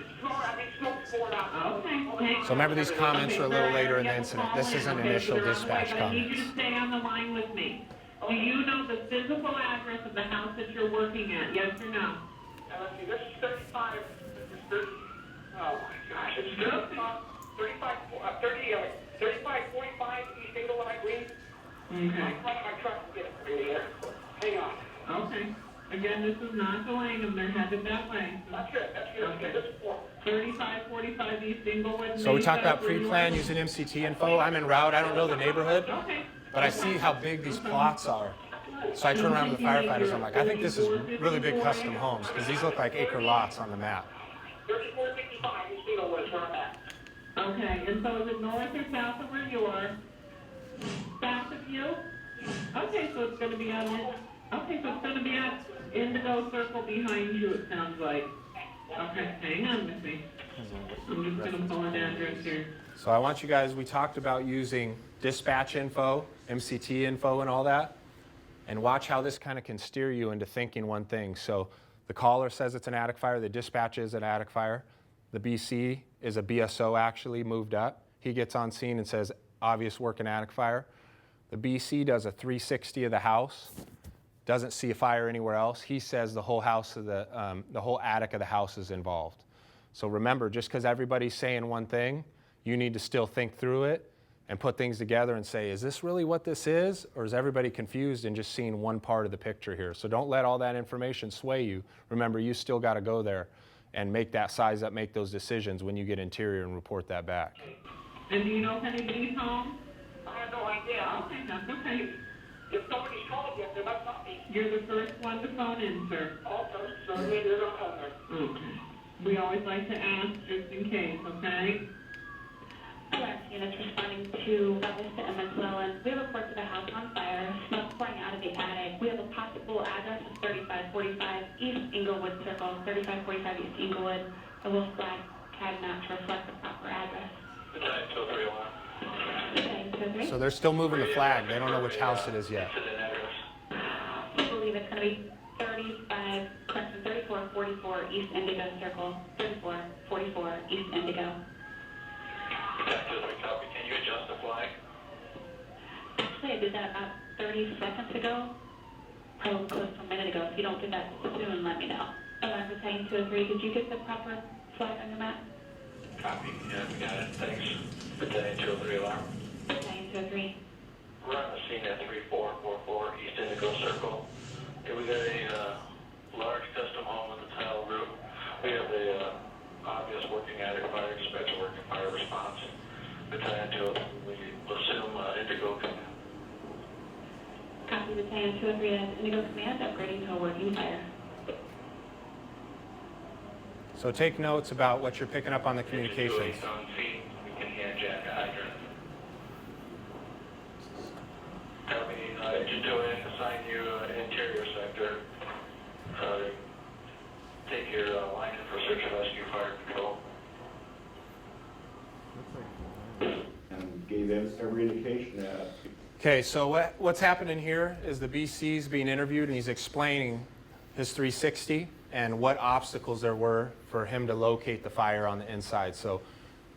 Smoke's pouring out. Okay. So remember, these comments are a little later in the incident. This isn't initial dispatch I need you comments. to stay on the line with me. Do you know the physical address of the house that you're working at? Yes or no? Let's see, this is 35, this is 30, oh my gosh, it's 3545 East Inglewood, I believe. Okay. I'm running my truck to get it for you here. Hang on. Okay. Again, this is not delaying them. They're headed that way. That's good, Okay. This is for. 3545 East Inglewood. So we Mesa, talked about where you pre-plan are. using MCT info. I'm en route. I don't know the neighborhood, Okay. but I see how big these plots are. So I turn around to the firefighters. I'm like, I think this is really big custom homes because these look like acre lots on the map. 3455 East Inglewood is where I'm at. Okay, and so is it north or south of where you are? South of you? Okay, so it's gonna be on it. Okay, so it's gonna be on Indigo Circle behind you, it sounds like. Okay, hang on with me. I'm just gonna pull an address here. So I want you guys, we talked about using dispatch info, MCT info and all that, and watch how this kind of can steer you into thinking one thing. So the caller says it's an attic fire, the dispatch is an attic fire, the BC is a BSO actually moved up. He gets on scene and says, obvious working attic fire. The BC does a 360 of the house, doesn't see a fire anywhere else. He says the whole house of the whole attic of the house is involved. So remember, just because everybody's saying one thing, you need to still think through it and put things together and say, is this really what this is? Or is everybody confused and just seeing one part of the picture here? So don't let all that information sway you. Remember, you still got to go there and make that size up, make those decisions when you get interior and report that back. And do you know if anybody's home? I have no idea. Okay, that's okay. If somebody's called yet, they must not be. You're the first one to phone in, sir. Also, so maybe they're not on there. Okay. We always like to ask just in case, okay? Alert units responding to Vista and McClellan. We have reports of a house on fire, smoke pouring out of the attic. We have a possible address of 3545 East Inglewood Circle, 3545 East Inglewood. I will flag CAD map to reflect the proper address. Okay, So they're still moving the flag. They don't know which house it is yet. I believe it's going to be 3444 East Indigo Circle, 3444 East Indigo. Can you adjust the flag? Actually, I did that about 30 seconds ago, probably close to a minute ago. If you don't do that soon, let me know. Alarm Battalion 203, did you get the proper flag on your map? Copy. Yeah, we got it. Thanks. Battalion 203 alarm. Battalion 203. We're on the scene at 3444 East Indigo Circle. Okay, we got a large custom home with a tile roof. We have a obvious working attic fire, special working fire response. Battalion 203, we assume Indigo Command. Copy Battalion 203 as Indigo Command, upgrading to a working fire. So take notes about what you're picking up on the communications. On scene, we can hand jack a hydrant. Copy, Engine 2 assign you interior sector. Take your line in for search and rescue fire control. gives every indication that Okay, so what's happening here is the BC's being interviewed and he's explaining his 360 and what obstacles there were for him to locate the fire on the inside. So,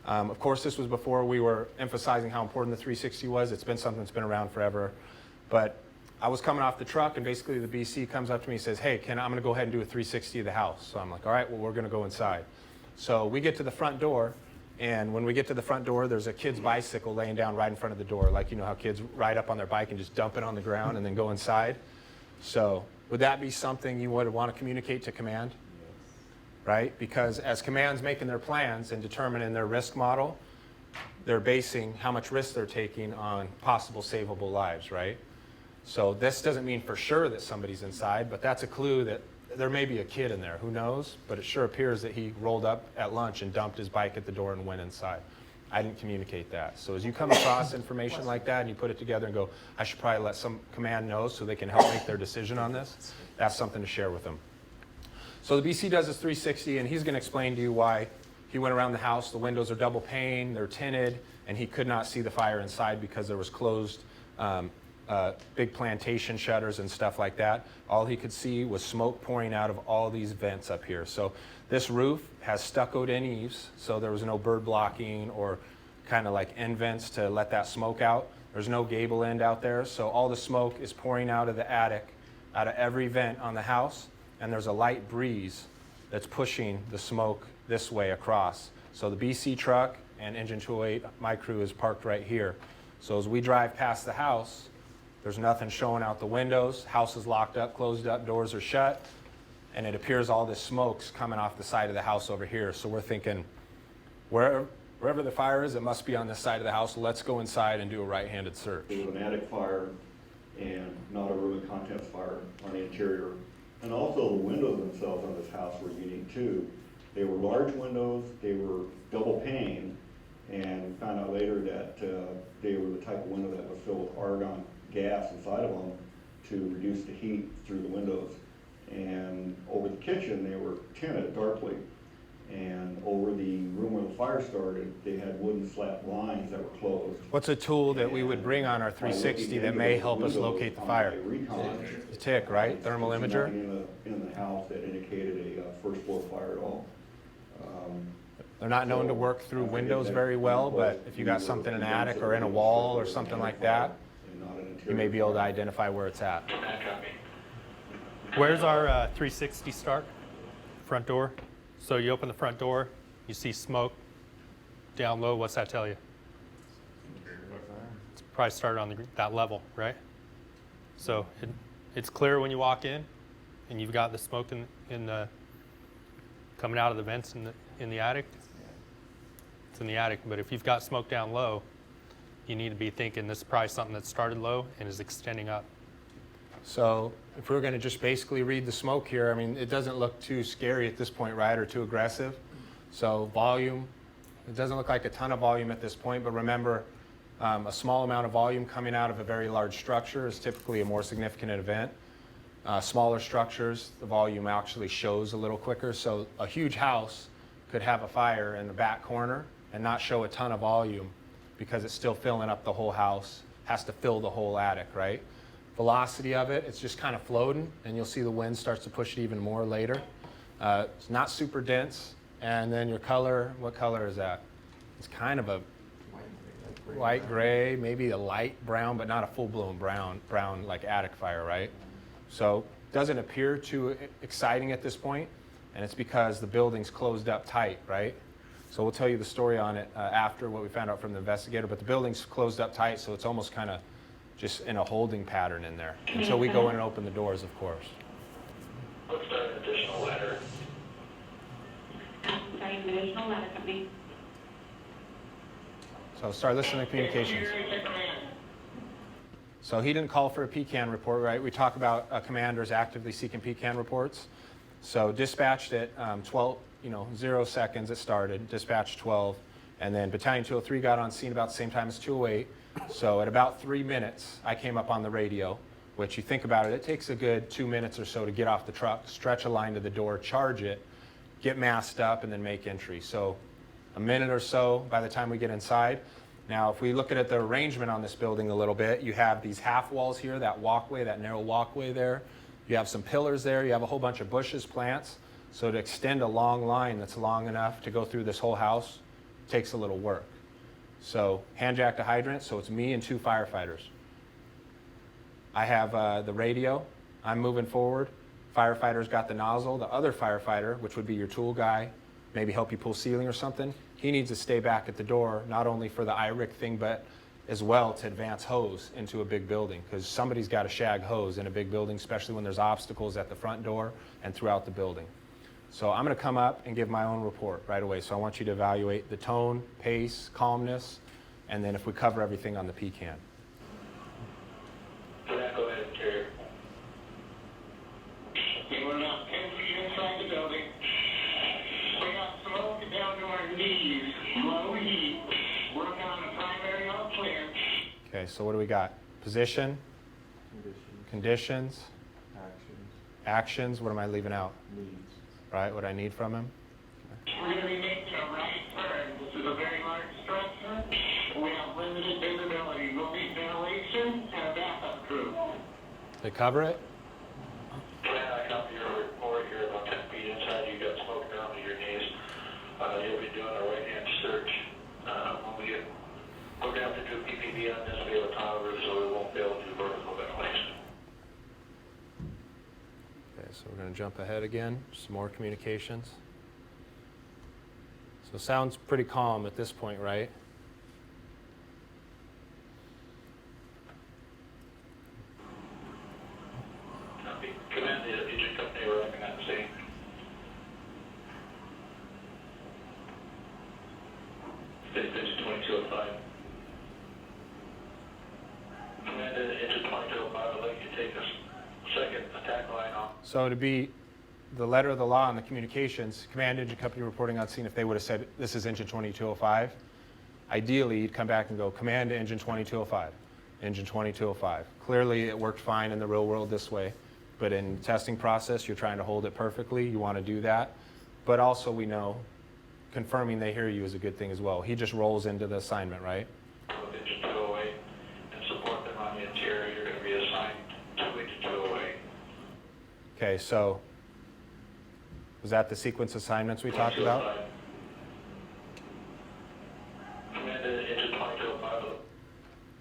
of course, this was before we were emphasizing how important the 360 was. It's been something that's been around forever. But I was coming off the truck and basically the BC comes up to me and says, hey, I'm gonna go ahead and do a 360 of the house. So I'm like, all right, well, we're gonna go inside. So we get to the front door, and when we get to the front door, there's a kid's bicycle laying down right in front of the door. Like, you know how kids ride up on their bike and just dump it on the ground and then go inside? So would that be something you would want to communicate to command? Right? Because as command's making their plans and determining their risk model, they're basing how much risk they're taking on possible savable lives, right? So this doesn't mean for sure that somebody's inside, but that's a clue that there may be a kid in there. Who knows? But it sure appears that he rolled up at lunch and dumped his bike at the door and went inside. I didn't communicate that. So as you come across information like that and you put it together and go, I should probably let some command know so they can help make their decision on this, that's something to share with them. So the BC does his 360 and he's going to explain to you why he went around the house. The windows are double pane, they're tinted, and he could not see the fire inside because there was closed big plantation shutters and stuff like that. All he could see was smoke pouring out of all these vents up here. So this roof has stuccoed in eaves, so there was no bird blocking or kind of like end vents to let that smoke out. There's no gable end out there, so all the smoke is pouring out of the attic, out of every vent on the house, and there's a light breeze that's pushing the smoke this way across. So the BC truck and Engine 208, my crew, is parked right here. So as we drive past the house, there's nothing showing out the windows. House is locked up, closed up, doors are shut, and it appears all this smoke's coming off the side of the house over here. So we're thinking, wherever the fire is, it must be on this side of the house. Let's go inside and do a right-handed search. it was an attic fire and not a room and contents fire on the interior. And also the windows themselves on this house were unique too. They were large windows, they were double pane, and we found out later that they were the type of window that was filled with argon gas inside of them to reduce the heat through the windows. And over the kitchen, they were tinted darkly. And over the room where the fire started, they had wooden slat blinds that were closed. What's a tool that we would bring on our 360 that may help us locate the fire? The TIC, right? Thermal imager? Nothing in the house that indicated a first floor fire at all. They're not known to work through windows very well, but if you got something in an attic or in a wall or something like that, you may be able to identify where it's at. Where's our 360 start? Front door. So you open the front door, you see smoke down low. What's that tell you? It's probably started on that level, right? So it's clear when you walk in, and you've got the smoke in the coming out of the vents in the attic. It's in the attic, but if you've got smoke down low, you need to be thinking this is probably something that started low and is extending up. So if we're going to just basically read the smoke here, I mean, it doesn't look too scary at this point, right, or too aggressive. So volume, it doesn't look like a ton of volume at this point, but remember, a small amount of volume coming out of a very large structure is typically a more significant event. Smaller structures, the volume actually shows a little quicker. So a huge house could have a fire in the back corner and not show a ton of volume because it's still filling up the whole house, has to fill the whole attic, right? Velocity of it, it's just kind of floating, and you'll see the wind starts to push it even more later. It's not super dense, and then your color, what color is that? It's kind of a light gray, maybe a light brown, but not a full-blown brown like attic fire, right? So doesn't appear too exciting at this point, and it's because the building's closed up tight, right? So we'll tell you the story on it after what we found out from the investigator, but the building's closed up tight, so it's almost kind of just in a holding pattern in there until we go in and open the doors, of course. Let's start an additional ladder. Starting an additional ladder company. So start listening to communications. So he didn't call for a PCAN report, right? We talk about commanders actively seeking PCAN reports. So dispatched at 0 seconds it started, dispatched 12, and then Battalion 203 got on scene about the same time as 208. So at about 3 minutes, I came up on the radio, which you think about it, it takes a good 2 minutes or so to get off the truck, stretch a line to the door, charge it, get masked up, and then make entry. So a minute or so by the time we get inside. Now, if we look at the arrangement on this building a little bit, you have these half walls here, that walkway, that narrow walkway there. You have some pillars there. You have a whole bunch of bushes, plants. So to extend a long line that's long enough to go through this whole house takes a little work. So hand-jacked a hydrant, so it's me and 2 firefighters. I have the radio. I'm moving forward. Firefighter's got the nozzle. The other firefighter, which would be your tool guy, maybe help you pull ceiling or something, he needs to stay back at the door, not only for the IRIC thing, but as well to advance hose into a big building, because somebody's got to shag hose in a big building, especially when there's obstacles at the front door and throughout the building. So I'm going to come up and give my own report right away. So I want you to evaluate the tone, pace, calmness, and then if we cover everything on the PCAN. Go ahead, interior. We're not 10 feet inside the building. We got smoke down to our knees, low heat, working on the primary all clear. Okay, so what do we got? Position, conditions, actions. What am I leaving out? Needs. Right, what I need from him? We're going to be making a right turn. This is a very large structure. We have limited visibility. We'll need ventilation and a backup crew. They cover it? Yeah, I copy your report. You're about 10 feet inside. You got smoke down to your knees. You'll be doing a right-hand search. We're going to have to do PPV on this. We have a tile roof, so we won't be able to do vertical ventilation. Okay, so we're going to jump ahead again, some more communications. So sounds pretty calm at this point, right? Copy. Command the agent company arriving at the scene. Engine 2205. Command the engine 2205. I'd like you to take a second attack line off. So to be the letter of the law in the communications, command engine company reporting on scene, if they would have said, this is engine 2205, ideally you'd come back and go, command to engine 2205, engine 2205. Clearly it worked fine in the real world this way, but in testing process, you're trying to hold it perfectly. You want to do that. But also we know confirming they hear you is a good thing as well. He just rolls into the assignment, right? With engine 208 and support them on the interior. You're going to be assigned to engine 208. Okay, so was that the sequence assignments we talked about? Command engine 2205.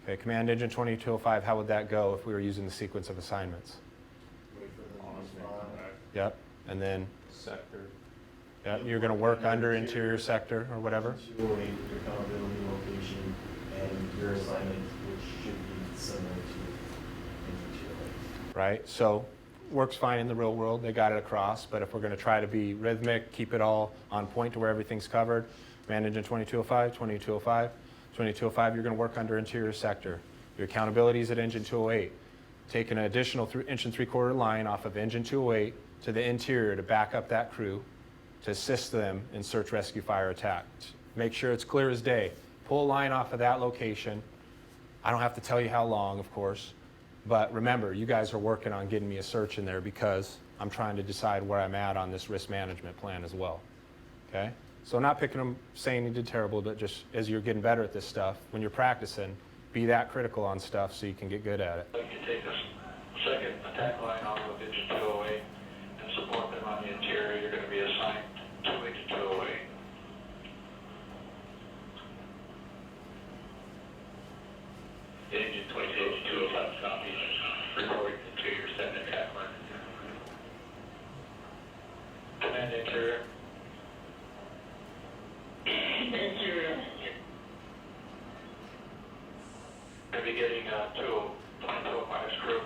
Okay, command engine 2205, how would that go if we were using the sequence of assignments? Yep, and then Sector. yep, you're going to work under interior sector or whatever? 208, your accountability location, and your assignment, which should be similar to engine 208. Right, so works fine in the real world, they got it across, but if we're going to try to be rhythmic, keep it all on point to where everything's covered, command engine 2205, 2205, 2205, you're going to work under interior sector. Your accountability is at engine 208. Take an additional inch and 3/4 line off of engine 208 to the interior to back up that crew to assist them in search, rescue, fire, attack. Make sure it's clear as day. Pull a line off of that location. I don't have to tell you how long, of course, but remember, you guys are working on getting me a search in there because I'm trying to decide where I'm at on this risk management plan as well, okay? So not picking them, saying you did terrible, but just as you're getting better at this stuff, when you're practicing, be that critical on stuff so you can get good at it. You can take a second attack line off of engine 208 and support them on the interior. You're going to be assigned to engine 208. Engine 2205 copy. Reporting to your second attack line. Command interior. Interior. Going to be getting to 2205's crew.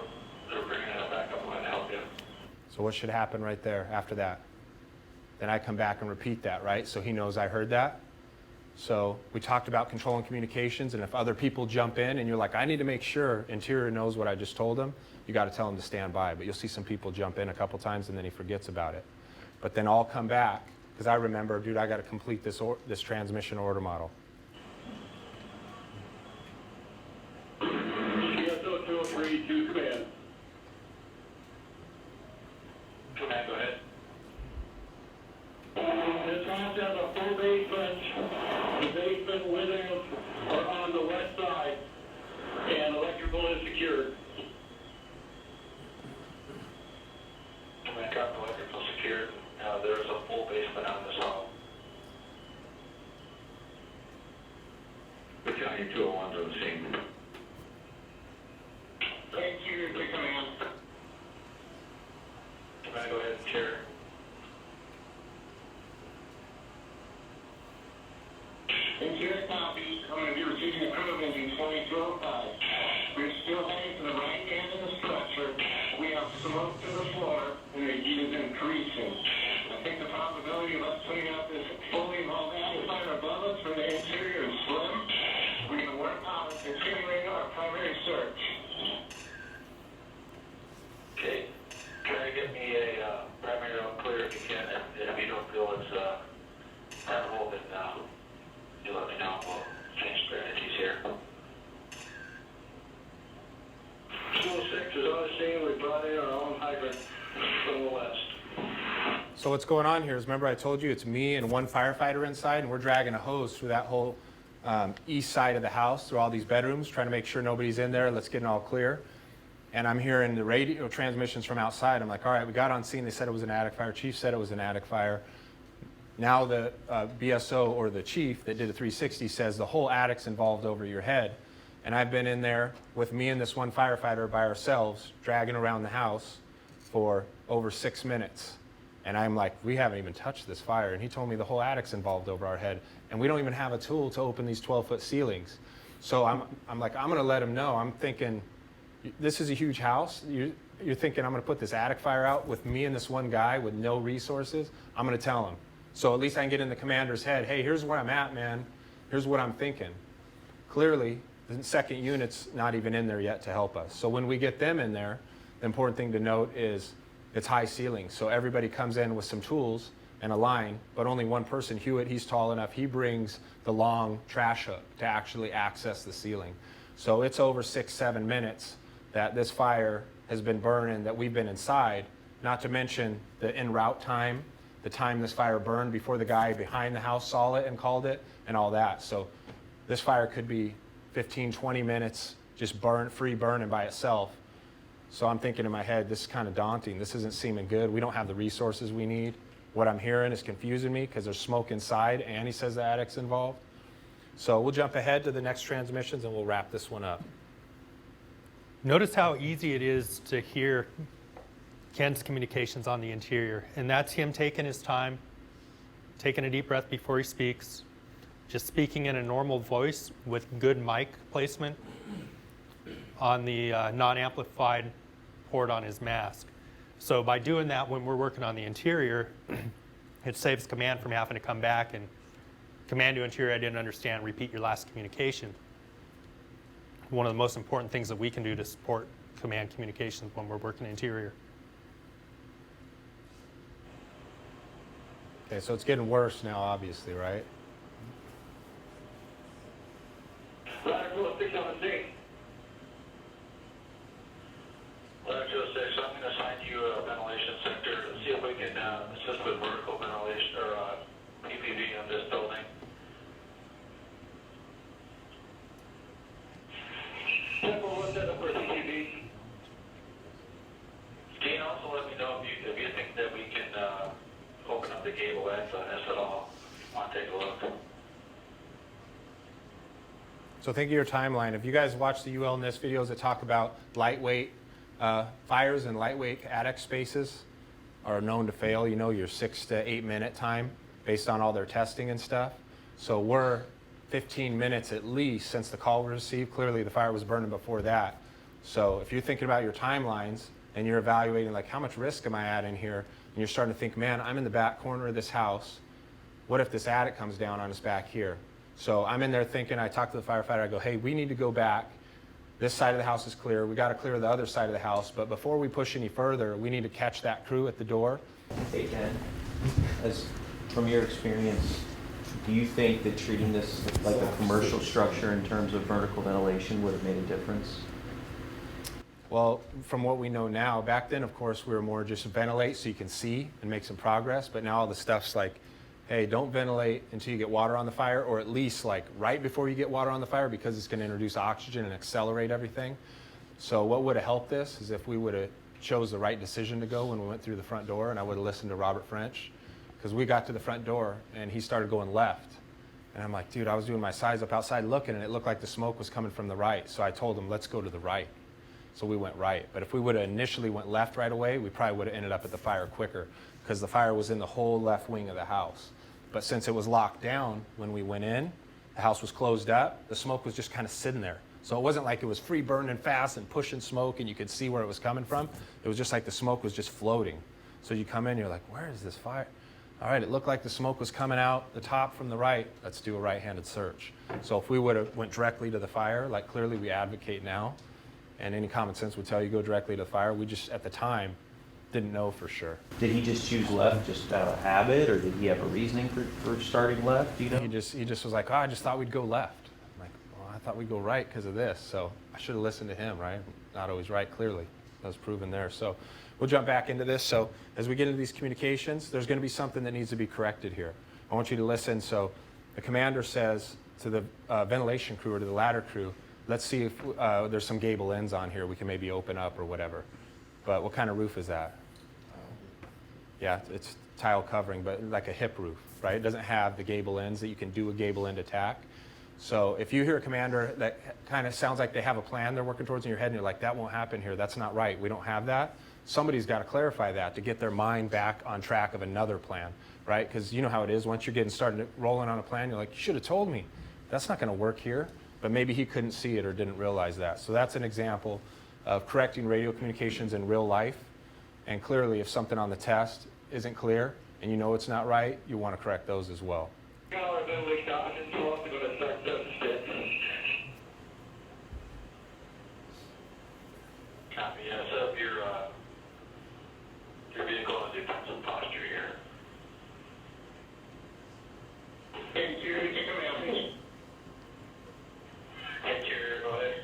They're bringing it back up line to help you. So what should happen right there after that? Then I come back and repeat that, right? So he knows I heard that. So we talked about controlling communications, and if other people jump in and you're like, I need to make sure interior knows what I just told him, you got to tell him to stand by. But you'll see some people jump in a couple times and then he forgets about it. But then I'll come back because I remember, dude, I got to complete this transmission order model. CSO 203 to command. Command, go ahead. This house has a full basement. The basement windows are on the smoke to the floor, and the heat is increasing. I think the probability of us putting out this fully involved amplifier above us for the interior is slim. We're going to work on continuing our primary search. Okay. Try to get me a primary out clear if you can, and if you don't feel it's privable, then you let me know. We'll change strategies here. 206 is on the scene. We brought in our own hydrant from the west. So what's going on here is, remember I told you it's me and one firefighter inside, and we're dragging a hose through that whole east side of the house, through all these bedrooms, trying to make sure nobody's in there. Let's get it all clear. And I'm hearing the radio transmissions from outside. I'm like, all right, we got on scene. They said it was an attic fire. Chief said it was an attic fire. Now the BSO, or the chief that did a 360, says the whole attic's involved over your head. And I've been in there with me and this one firefighter by ourselves, dragging around the house for over 6 minutes. And I'm like, we haven't even touched this fire. And he told me the whole attic's involved over our head. And we don't even have a tool to open these 12-foot ceilings. So I'm like, I'm going to let him know. I'm thinking, this is a huge house. You're thinking I'm going to put this attic fire out with me and this one guy with no resources? I'm going to tell him. So at least I can get in the commander's head. Hey, here's where I'm at, man. Here's what I'm thinking. Clearly, the second unit's not even in there yet to help us. So when we get them in there, the important thing to note is it's high ceilings. So everybody comes in with some tools and a line, but only one person, Hewitt, he's tall enough. He brings the long trash hook to actually access the ceiling. So it's over 6-7 minutes that this fire has been burning, that we've been inside, not to mention the en route time, the time this fire burned before the guy behind the house saw it and called it, and all that. So this fire could be 15-20 minutes just free burning by itself. So I'm thinking in my head, this is kind of daunting. This isn't seeming good. We don't have the resources we need. What I'm hearing is confusing me because there's smoke inside, and he says the attic's involved. So we'll jump ahead to the next transmissions and we'll wrap this one up. Notice how easy it is to hear Ken's communications on the interior. And that's him taking his time, taking a deep breath before he speaks, just speaking in a normal voice with good mic placement on the non-amplified port on his mask. So by doing that when we're working on the interior, it saves command from having to come back and command to interior, I didn't understand, repeat your last communication. One of the most important things that we can do to support command communications when we're working interior. Okay, so it's getting worse now, obviously, right? Ladder 206 on the scene. Ladder 206, I'm going to assign you a ventilation sector and see if we can assist with vertical ventilation or PPV on this building. Temple, what's that up for PPV? Can you also let me know if you think that we can open up the gable ends on this at all? I want to take a look. So think of your timeline. If you guys watch the UL NIST videos that talk about lightweight fires and lightweight attic spaces are known to fail, you know, your 6 to 8 minute time based on all their testing and stuff. So we're 15 minutes at least since the call was received. Clearly the fire was burning before that. So if you're thinking about your timelines and you're evaluating like how much risk am I at in here, and you're starting to think, man, I'm in the back corner of this house. What if this attic comes down on us back here? So I'm in there thinking, I talk to the firefighter, I go, hey, we need to go back. This side of the house is clear. We got to clear the other side of the house. But before we push any further, we need to catch that crew at the door. Hey, Ken, from your experience, do you think that treating this like a commercial structure in terms of vertical ventilation would have made a difference? Well, from what we know now, back then, of course, we were more just ventilate so you can see and make some progress. But now all the stuff's like, hey, don't ventilate until you get water on the fire, or at least like right before you get water on the fire, because it's going to introduce oxygen and accelerate everything. So what would have helped this is if we would have chose the right decision to go when we went through the front door, and I would have listened to Robert French, because we got to the front door and he started going left. And I'm like, dude, I was doing my size up outside looking, and it looked like the smoke was coming from the right. So I told him, let's go to the right. So we went right. But if we would have initially went left right away, we probably would have ended up at the fire quicker, because the fire was in the whole left wing of the house. But since it was locked down when we went in, the house was closed up, the smoke was just kind of sitting there. So it wasn't like it was free burning fast and pushing smoke and you could see where it was coming from. It was just like the smoke was just floating. So you come in, you're like, where is this fire? All right, it looked like the smoke was coming out the top from the right. Let's do a right-handed search. So if we would have went directly to the fire, like clearly we advocate now, and any common sense would tell you go directly to the fire, we just, at the time, didn't know for sure. Did he just choose left just out of habit, or did he have a reasoning for starting left? Do you know? He just was like, oh, I just thought we'd go left. I'm like, well, I thought we'd go right because of this. So I should have listened to him, right? Not always right, clearly. That was proven there. So we'll jump back into this. So as we get into these communications, there's going to be something that needs to be corrected here. I want you to listen. So the commander says to the ventilation crew or to the ladder crew, let's see if there's some gable ends on here we can maybe open up or whatever. But what kind of roof is that? Yeah, it's tile covering, but like a hip roof, right? It doesn't have the gable ends that you can do a gable end attack. So if you hear a commander that kind of sounds like they have a plan they're working towards in your head and you're like, that won't happen here, that's not right, we don't have that, somebody's got to clarify that to get their mind back on track of another plan, right? Because you know how it is, once you're getting started rolling on a plan, you're like, you should have told me, that's not going to work here. But maybe he couldn't see it or didn't realize that. So that's an example of correcting radio communications in real life. And clearly, if something on the test isn't clear and you know it's not right, you want to correct those as well. Copy, yeah, set up your vehicle in defensive posture here. Interior, take a message. Interior, go ahead.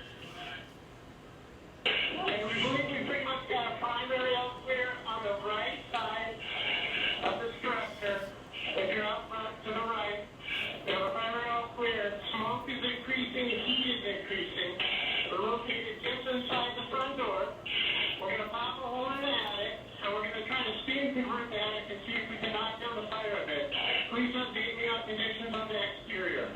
And we believe we pretty much got a primary all clear on the right side of the structure. If you're out front to the right, we have a primary all clear. Smoke is increasing, heat is increasing. We're located just inside the front door. We're going to pop a hole in the attic, and we're going to try to steam convert the attic and see if we can knock down the fire a bit. Please update me on conditions on the exterior.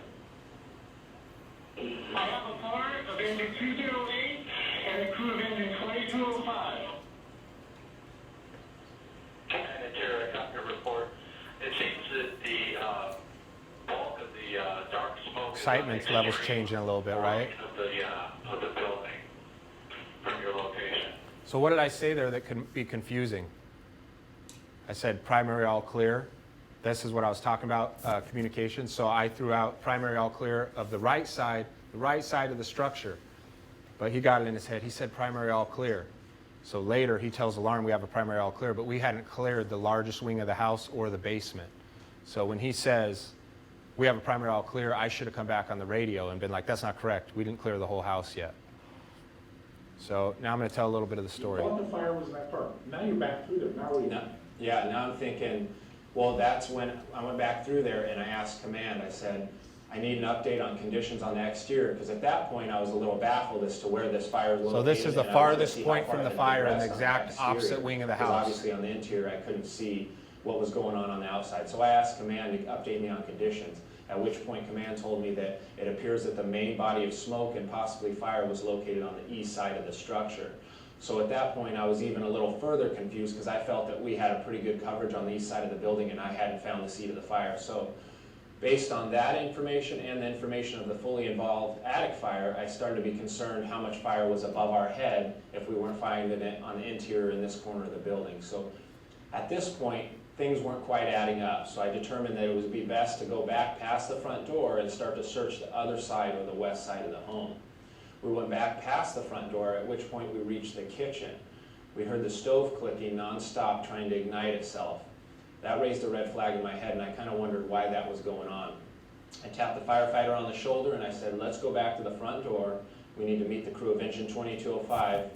I have a part of engine 208 and a crew of engine 2205. And interior, I got your report. It seems that the bulk of the dark smoke Excitement level's changing a little bit, right? Of the building from your location. So what did I say there that could be confusing? I said primary all clear. This is what I was talking about, communication. So I threw out primary all clear of the right side of the structure. But he got it in his head. He said primary all clear. So later he tells alarm we have a primary all clear, but we hadn't cleared the largest wing of the house or the basement. So when he says we have a primary all clear, I should have come back on the radio and been like, that's not correct. We didn't clear the whole house yet. So now I'm going to tell a little bit of the story. You thought the fire was in that part. Now you're back through there. Now Now I'm thinking, well, that's when I went back through there and I asked command, I said, I need an update on conditions on the exterior, because at that point I was a little baffled as to where this fire was located. So this is the farthest point from the fire in the exact opposite wing of the house. Obviously on the interior I couldn't see what was going on the outside. So I asked command to update me on conditions, at which point command told me that it appears that the main body of smoke and possibly fire was located on the east side of the structure. So at that point I was even a little further confused, because I felt that we had a pretty good coverage on the east side of the building and I hadn't found the seat of the fire. So based on that information and the information of the fully involved attic fire, I started to be concerned how much fire was above our head if we weren't finding it on the interior in this corner of the building. So at this point, things weren't quite adding up. So I determined that it would be best to go back past the front door and start to search the other side or the west side of the home. We went back past the front door, at which point we reached the kitchen. We heard the stove clicking nonstop, trying to ignite itself. That raised a red flag in my head, and I kind of wondered why that was going on. I tapped the firefighter on the shoulder, and I said, let's go back to the front door. We need to meet the crew of engine 2205,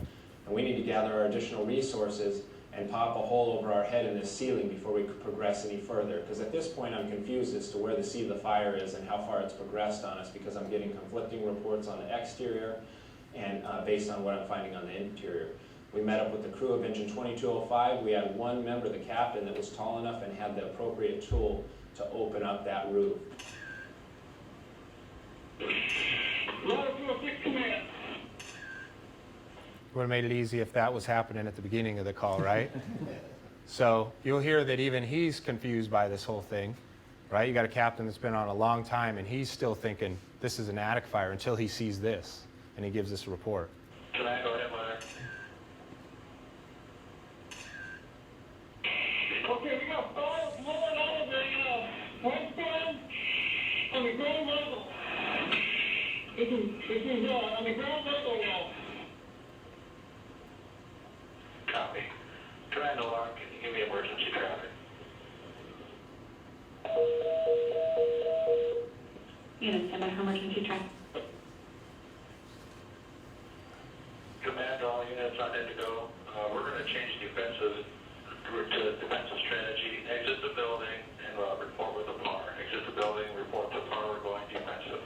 and we need to gather our additional resources and pop a hole over our head in this ceiling before we could progress any further. Because at this point, I'm confused as to where the seat of the fire is and how far it's progressed on us, because I'm getting conflicting reports on the exterior and based on what I'm finding on the interior. We met up with the crew of engine 2205. We had one member, the captain, that was tall enough and had the appropriate tool to open up that roof. Would have made it easy if that was happening at the beginning of the call, right? So you'll hear that even he's confused by this whole thing, right? You got a captain that's been on a long time and he's still thinking this is an attic fire until he sees this. and he gives us a report. Can I go ahead, Leonard? Okay, we got fire blowing out of the west end on the ground level. This is on the ground level now. Copy. Command alarm, can you give me emergency traffic? Unit 7, emergency traffic. Command, all units on Indigo. We're going to change defensive to defensive strategy. Exit the building and report with the PAR. Exit the building, report to PAR. We're going defensive.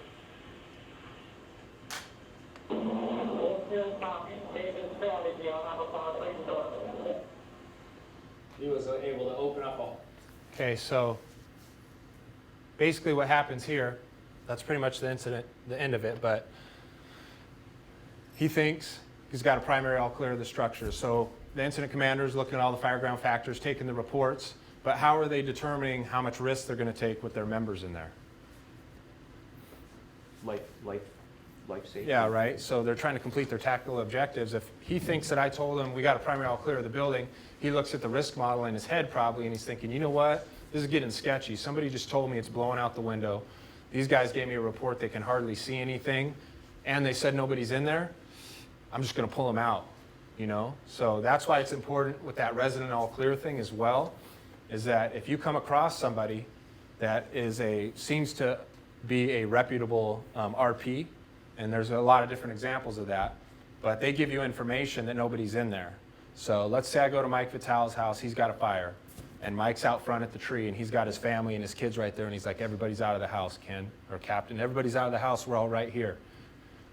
He was able to open up a. Okay, so basically what happens here, that's pretty much the incident, the end of it, but he thinks he's got a primary all clear of the structure. So the incident commander is looking at all the fireground factors, taking the reports, but how are they determining how much risk they're going to take with their members in there? Life safety. Yeah, right. So they're trying to complete their tactical objectives. If he thinks that I told him we got a primary all clear of the building, he looks at the risk model in his head probably, and he's thinking, you know what? This is getting sketchy. Somebody just told me it's blowing out the window. These guys gave me a report they can hardly see anything, and they said nobody's in there. I'm just going to pull them out, you know? So that's why it's important with that resident all clear thing as well, is that if you come across somebody that seems to be a reputable RP, and there's a lot of different examples of that, but they give you information that nobody's in there. So let's say I go to Mike Vital's house, he's got a fire, and Mike's out front at the tree, and he's got his family and his kids right there, and he's like, everybody's out of the house, Ken, or Captain, everybody's out of the house, we're all right here.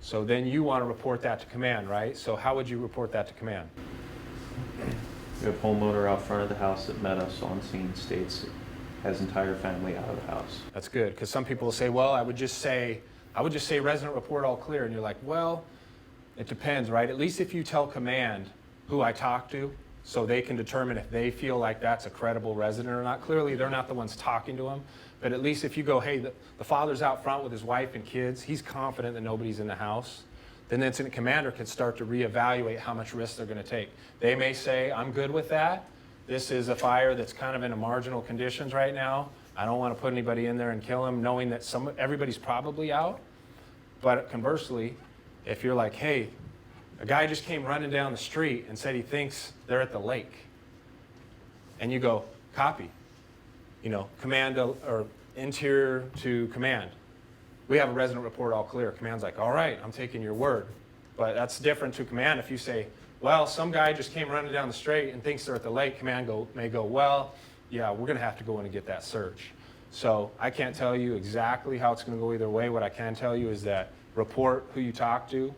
So then you want to report that to command, right? So how would you report that to command? We have homeowner out front of the house that met us on scene, states has entire family out of the house. That's good, because some people will say, well, I would just say resident report all clear, and you're like, well, it depends, right? At least if you tell command who I talked to, so they can determine if they feel like that's a credible resident or not. Clearly, they're not the ones talking to them, but at least if you go, hey, the father's out front with his wife and kids, he's confident that nobody's in the house, then the incident commander can start to reevaluate how much risk they're going to take. They may say, I'm good with that. This is a fire that's kind of in a marginal conditions right now. I don't want to put anybody in there and kill them, knowing that everybody's probably out. But conversely, if you're like, hey, a guy just came running down the street and said he thinks they're at the lake, and you go, copy, command or interior to command. We have a resident report all clear. Command's like, all right, I'm taking your word. But that's different to command if you say, well, some guy just came running down the street and thinks they're at the lake. Command may go, well, yeah, we're going to have to go in and get that search. So I can't tell you exactly how it's going to go either way. What I can tell you is that report who you talk to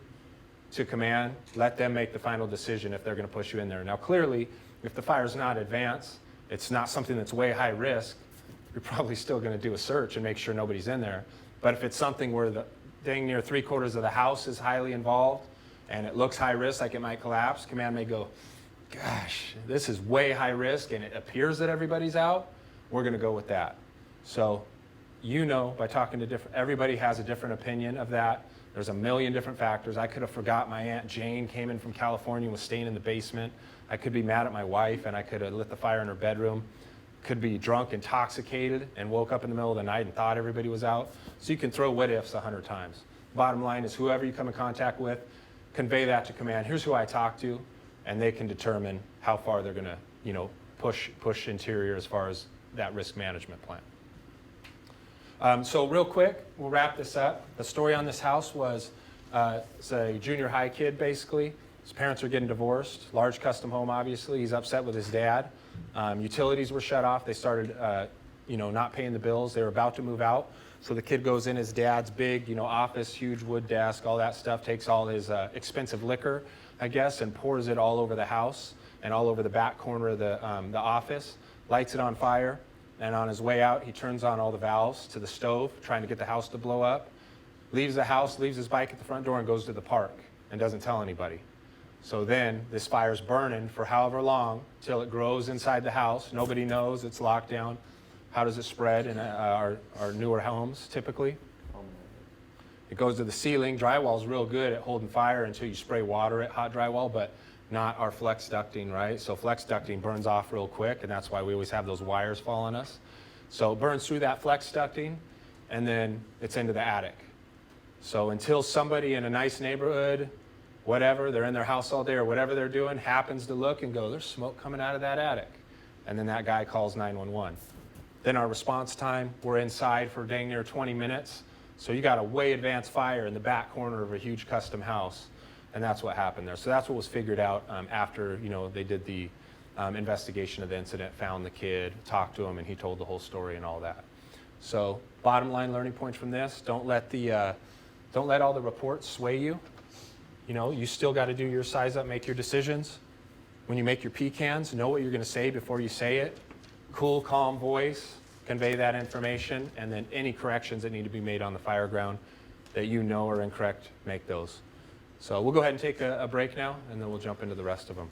command, let them make the final decision if they're going to push you in there. Now, clearly, if the fire's not advanced, it's not something that's way high risk, you're probably still going to do a search and make sure nobody's in there. But if it's something where the dang near 3/4 of the house is highly involved and it looks high risk, like it might collapse, command may go, gosh, this is way high risk and it appears that everybody's out, we're going to go with that. So, by talking to everybody has a different opinion of that. There's a million different factors. I could have forgot my Aunt Jane came in from California and was staying in the basement. I could be mad at my wife and I could have lit the fire in her bedroom. Could be drunk, intoxicated, and woke up in the middle of the night and thought everybody was out. So you can throw what ifs 100 times. Bottom line is whoever you come in contact with, convey that to command. Here's who I talked to, and they can determine how far they're going to, push interior as far as that risk management plan. So real quick, we'll wrap this up. The story on this house was it's a junior high kid, basically. His parents are getting divorced. Large custom home, obviously. He's upset with his dad. Utilities were shut off. They started, not paying the bills. They were about to move out. So the kid goes in his dad's big, office, huge wood desk, all that stuff, takes all his expensive liquor, I guess, and pours it all over the house and all over the back corner of the office, lights it on fire. And on his way out, he turns on all the valves to the stove, trying to get the house to blow up, leaves the house, leaves his bike at the front door, and goes to the park and doesn't tell anybody. So then this fire's burning for however long till it grows inside the house. Nobody knows. It's locked down. How does it spread in our newer homes typically? It goes to the ceiling. Drywall's real good at holding fire until you spray water at hot drywall, but not our flex ducting, right? So flex ducting burns off real quick, and that's why we always have those wires fall on us. So it burns through that flex ducting, and then it's into the attic. So until somebody in a nice neighborhood, whatever, they're in their house all day or whatever they're doing, happens to look and go, there's smoke coming out of that attic. And then that guy calls 911. Then our response time, we're inside for dang near 20 minutes. So you got a way advanced fire in the back corner of a huge custom house. And that's what happened there. So that's what was figured out after, you know, they did the investigation of the incident, found the kid, talked to him, and he told the whole story and all that. So bottom line learning points from this, don't let all the reports sway you. You know, you still got to do your size up, make your decisions. When you make your pecans, know what you're going to say before you say it. Cool, calm voice, convey that information, and then any corrections that need to be made on the fire ground that you know are incorrect, make those. So we'll go ahead and take a break now, and then we'll jump into the rest of them.